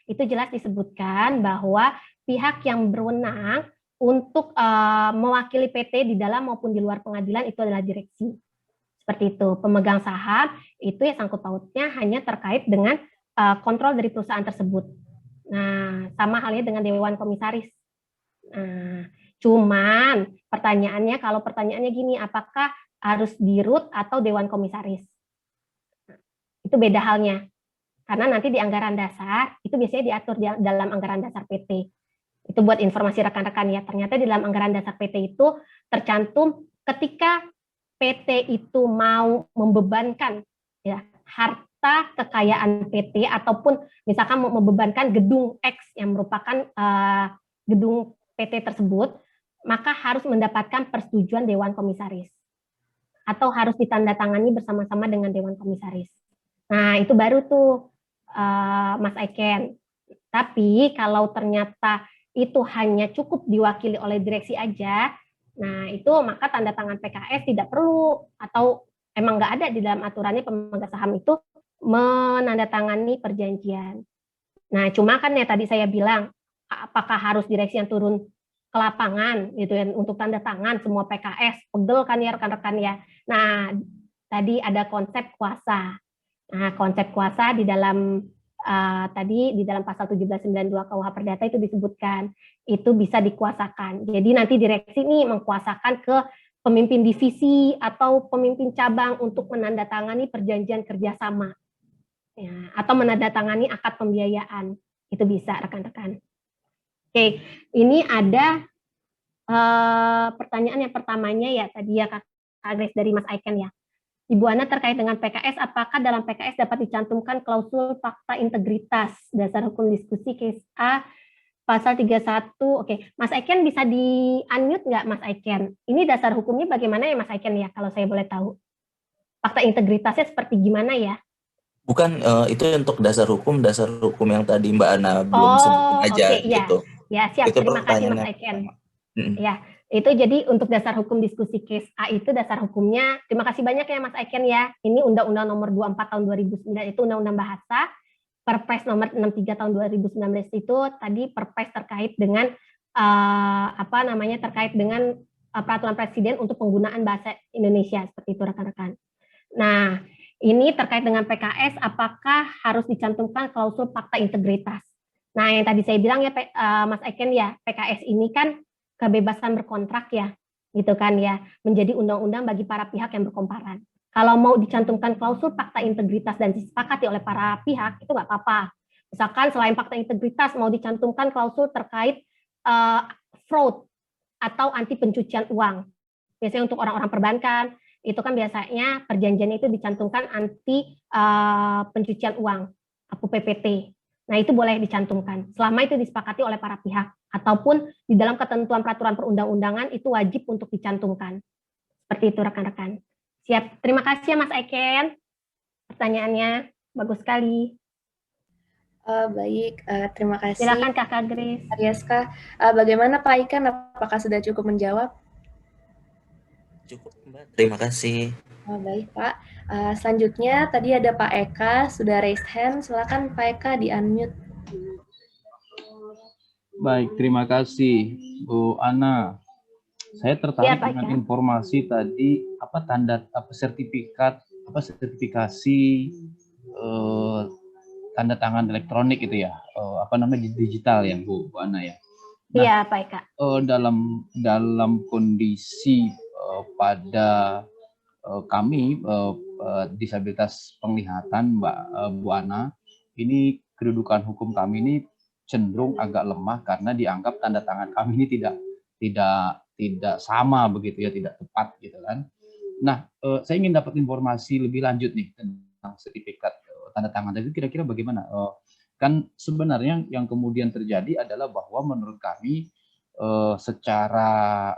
itu jelas disebutkan bahwa pihak yang berwenang untuk mewakili PT di dalam maupun di luar pengadilan itu adalah direksi. Seperti itu, pemegang saham itu ya sangkut pautnya hanya terkait dengan kontrol dari perusahaan tersebut. Nah, sama halnya dengan Dewan Komisaris. Nah, cuman pertanyaannya, kalau pertanyaannya gini, apakah harus dirut atau Dewan Komisaris? Itu beda halnya. Karena nanti di anggaran dasar, itu biasanya diatur dalam anggaran dasar PT. Itu buat informasi rekan-rekan ya, ternyata di dalam anggaran dasar PT itu tercantum ketika PT itu mau membebankan ya harta kekayaan PT ataupun misalkan mau membebankan gedung X yang merupakan gedung PT tersebut, maka harus mendapatkan persetujuan Dewan Komisaris atau harus ditandatangani bersama-sama dengan Dewan Komisaris. Nah, itu baru tuh Mas Aiken. Tapi kalau ternyata itu hanya cukup diwakili oleh direksi aja, nah itu maka tanda tangan PKS tidak perlu, atau emang nggak ada di dalam aturannya pemegang saham itu menandatangani perjanjian. Nah, cuma kan ya tadi saya bilang, apakah harus direksi yang turun ke lapangan gitu ya untuk tanda tangan semua PKS, pegel kan ya rekan-rekan ya. Nah, tadi ada konsep kuasa. Nah, konsep kuasa di dalam tadi di dalam pasal 1792 KUH Perdata itu disebutkan itu bisa dikuasakan. Jadi nanti direksi ini mengkuasakan ke pemimpin divisi atau pemimpin cabang untuk menandatangani perjanjian kerjasama, ya, atau menandatangani akad pembiayaan. Itu bisa rekan-rekan. Oke, ini ada pertanyaan yang pertamanya ya tadi ya Kak Grace dari Mas Aiken ya. Ibu Ana terkait dengan PKS, apakah dalam PKS dapat dicantumkan klausul fakta integritas dasar hukum diskusi case A pasal 31? Oke, Mas Aiken bisa di-unmute nggak Mas Aiken? Ini dasar hukumnya bagaimana ya Mas Aiken ya, kalau saya boleh tahu? Fakta integritasnya seperti gimana ya? Bukan, itu untuk dasar hukum yang tadi Mbak Ana belum sebutin aja oke, iya. gitu. Ya, siap. Itu Terima kasih Mas pertanyaannya. Aiken. Ya, itu jadi untuk dasar hukum diskusi case A itu dasar hukumnya. Terima kasih banyak ya Mas Aiken ya. Ini Undang-Undang Nomor 24 Tahun 2009 itu Undang-Undang Bahasa. Perpres Nomor 63 Tahun 2019 itu tadi perpres terkait dengan terkait dengan peraturan presiden untuk penggunaan bahasa Indonesia seperti itu rekan-rekan. Nah, ini terkait dengan PKS, apakah harus dicantumkan klausul fakta integritas? Nah, yang tadi saya bilang ya Mas Aiken ya, PKS ini kan kebebasan berkontrak ya, gitu kan ya, menjadi undang-undang bagi para pihak yang berkomparan. Kalau mau dicantumkan klausul fakta integritas dan disepakati oleh para pihak, itu nggak apa-apa. Misalkan selain fakta integritas mau dicantumkan klausul terkait fraud atau anti pencucian uang. Biasanya untuk orang-orang perbankan, itu kan biasanya perjanjian itu dicantumkan anti pencucian uang, APU PPT. Nah, itu boleh dicantumkan selama itu disepakati oleh para pihak ataupun di dalam ketentuan peraturan perundang-undangan itu wajib untuk dicantumkan. Seperti itu rekan-rekan. Siap. Terima kasih ya Mas Aiken. Pertanyaannya bagus sekali. Baik, terima kasih. Silakan Kakak Grace. Aryaska, bagaimana Pak Ikan? Apakah sudah cukup menjawab? Cukup Mbak, terima kasih. Baik Pak. Selanjutnya tadi ada Pak Eka, sudah raise hand. Silakan Pak Eka di-unmute. Baik, terima kasih Bu Ana. Saya tertarik dengan informasi tadi sertifikasi tanda tangan elektronik itu ya, digital ya Bu Ana ya. Nah, iya Pak Eka. Dalam kondisi pada kami disabilitas penglihatan Bu Ana, ini kedudukan hukum kami ini cenderung agak lemah karena dianggap tanda tangan kami ini tidak sama begitu ya, tidak tepat gitu kan. Nah, saya ingin dapat informasi lebih lanjut nih tentang sertifikat tanda tangan itu kira-kira bagaimana? Kan sebenarnya yang kemudian terjadi adalah bahwa menurut kami secara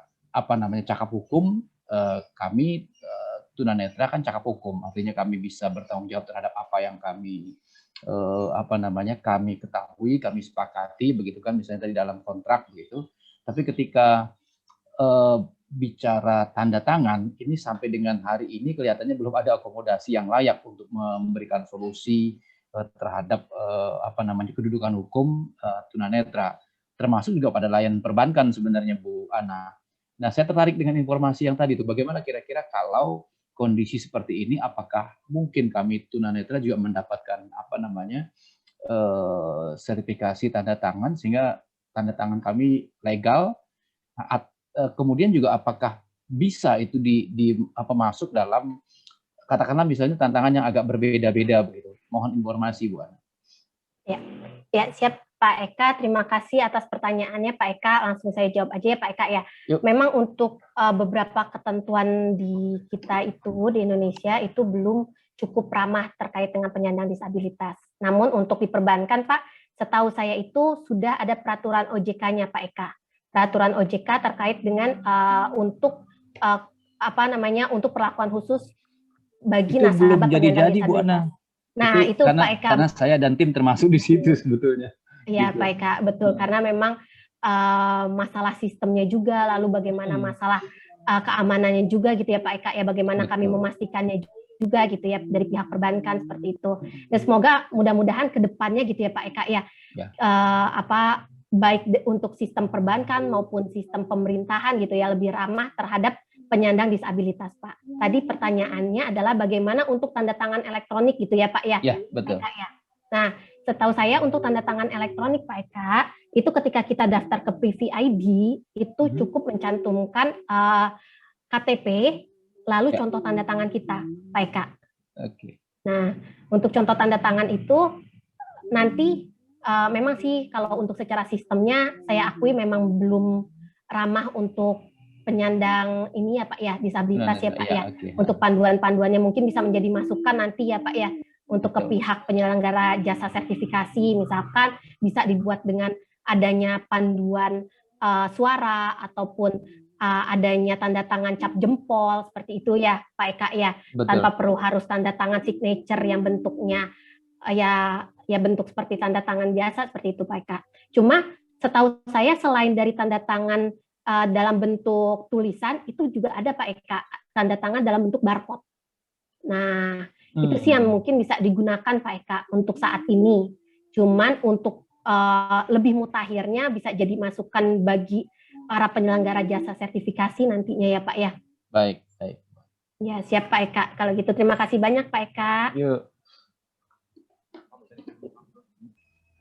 cakap hukum kami tunanetra kan cakap hukum, artinya kami bisa bertanggung jawab terhadap apa yang kami kami ketahui, kami sepakati, begitu kan, misalnya tadi dalam kontrak begitu. Tapi ketika bicara tanda tangan, ini sampai dengan hari ini kelihatannya belum ada akomodasi yang layak untuk memberikan solusi terhadap kedudukan hukum tunanetra, termasuk juga pada layanan perbankan sebenarnya, Bu Ana. Nah, saya tertarik dengan informasi yang tadi itu. Bagaimana kira-kira kalau kondisi seperti ini, apakah mungkin kami tunanetra juga mendapatkan sertifikasi tanda tangan sehingga tanda tangan kami legal? Kemudian juga apakah bisa itu masuk dalam, katakanlah misalnya tantangan yang agak berbeda-beda begitu. Mohon informasi, Bu Ana. Ya, siap Pak Eka. Terima kasih atas pertanyaannya Pak Eka. Langsung saya jawab aja ya Pak Eka ya. Yuk. Memang untuk beberapa ketentuan di kita itu di Indonesia itu belum cukup ramah terkait dengan penyandang disabilitas. Namun untuk diperbankan Pak, setahu saya itu sudah ada peraturan OJK-nya Pak Eka. Peraturan OJK terkait dengan untuk untuk perlakuan khusus bagi itu belum nasabah penyandang jadi-jadi, Bu disabilitas. Ana. Nah, itu Pak Eka. Karena saya dan tim termasuk di situ sebetulnya. Iya, Gitu. Pak Eka, betul. Karena memang masalah sistemnya juga, lalu bagaimana masalah keamanannya juga gitu ya Pak Eka, ya bagaimana kami memastikannya juga gitu ya dari pihak perbankan seperti itu. Dan semoga mudah-mudahan ke depannya gitu ya Pak Eka ya. Baik untuk sistem perbankan maupun sistem pemerintahan gitu ya lebih ramah terhadap penyandang disabilitas, Pak. Tadi pertanyaannya adalah bagaimana untuk tanda tangan elektronik gitu ya, Pak ya? Ya, betul. Pak Eka, ya. Nah, setahu saya untuk tanda tangan elektronik, Pak Eka, itu ketika kita daftar ke PVID, itu cukup mencantumkan KTP, lalu contoh tanda tangan kita, Pak Eka. Oke. Nah, untuk contoh tanda tangan itu, nanti memang sih kalau untuk secara sistemnya, saya akui memang belum ramah untuk penyandang ini ya Pak ya, disabilitas ya Pak ya. Okay. Untuk panduan-panduannya mungkin bisa menjadi masukan nanti ya Pak ya, untuk ke pihak penyelenggara jasa sertifikasi, misalkan bisa dibuat dengan adanya panduan suara ataupun adanya tanda tangan cap jempol seperti itu ya Pak Eka ya. Betul. Tanpa perlu harus tanda tangan signature yang bentuknya ya bentuk seperti tanda tangan biasa seperti itu Pak Eka. Cuma setahu saya selain dari tanda tangan dalam bentuk tulisan, itu juga ada Pak Eka, tanda tangan dalam bentuk barcode. Nah, itu sih yang mungkin bisa digunakan Pak Eka untuk saat ini. Cuman untuk lebih mutakhirnya bisa jadi masukan bagi para penyelenggara jasa sertifikasi nantinya ya Pak ya. Baik. Ya, siap Pak Eka. Kalau gitu terima kasih banyak Pak Eka. Yuk.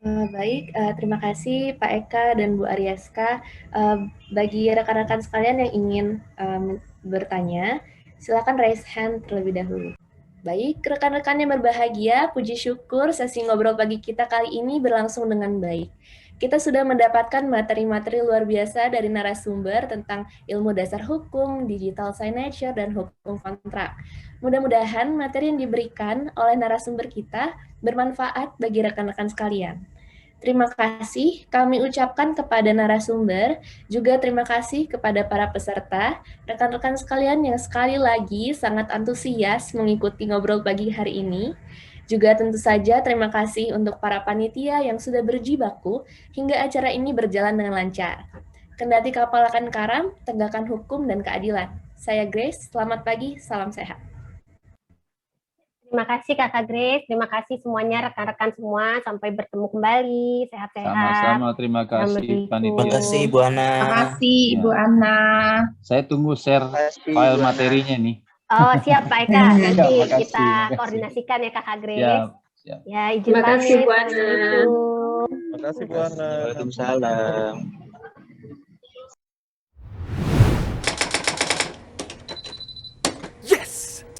Baik, terima kasih Pak Eka dan Bu Aryaska. Bagi rekan-rekan sekalian yang ingin bertanya, silakan raise hand terlebih dahulu. Baik, rekan-rekan yang berbahagia, puji syukur sesi ngobrol pagi kita kali ini berlangsung dengan baik. Kita sudah mendapatkan materi-materi luar biasa dari narasumber tentang ilmu dasar hukum, digital signature, dan hukum kontrak. Mudah-mudahan materi yang diberikan oleh narasumber kita bermanfaat bagi rekan-rekan sekalian. Terima kasih kami ucapkan kepada narasumber, juga terima kasih kepada para peserta, rekan-rekan sekalian yang sekali lagi sangat antusias mengikuti ngobrol pagi hari ini. Juga tentu saja terima kasih untuk para panitia yang sudah berjibaku hingga acara ini berjalan dengan lancar. Kendati kapal akan karam, tegakkan hukum dan keadilan. Saya Grace, selamat pagi, salam sehat. Terima kasih Kakak Grace, terima kasih semuanya rekan-rekan semua, sampai bertemu kembali, sehat-sehat. Sama-sama, terima kasih panitia. Terima kasih Bu Ana. Terima kasih Ibu Ana. Saya tunggu share file materinya nih. Oh siap Pak Eka, nanti Makasih, kita makasih. koordinasikan ya Kakak Grace. Siap. Ya, izin Terima kasih, pamit. Bu Ana. Assalamualaikum. Terima kasih Bu Ana. Waalaikumsalam.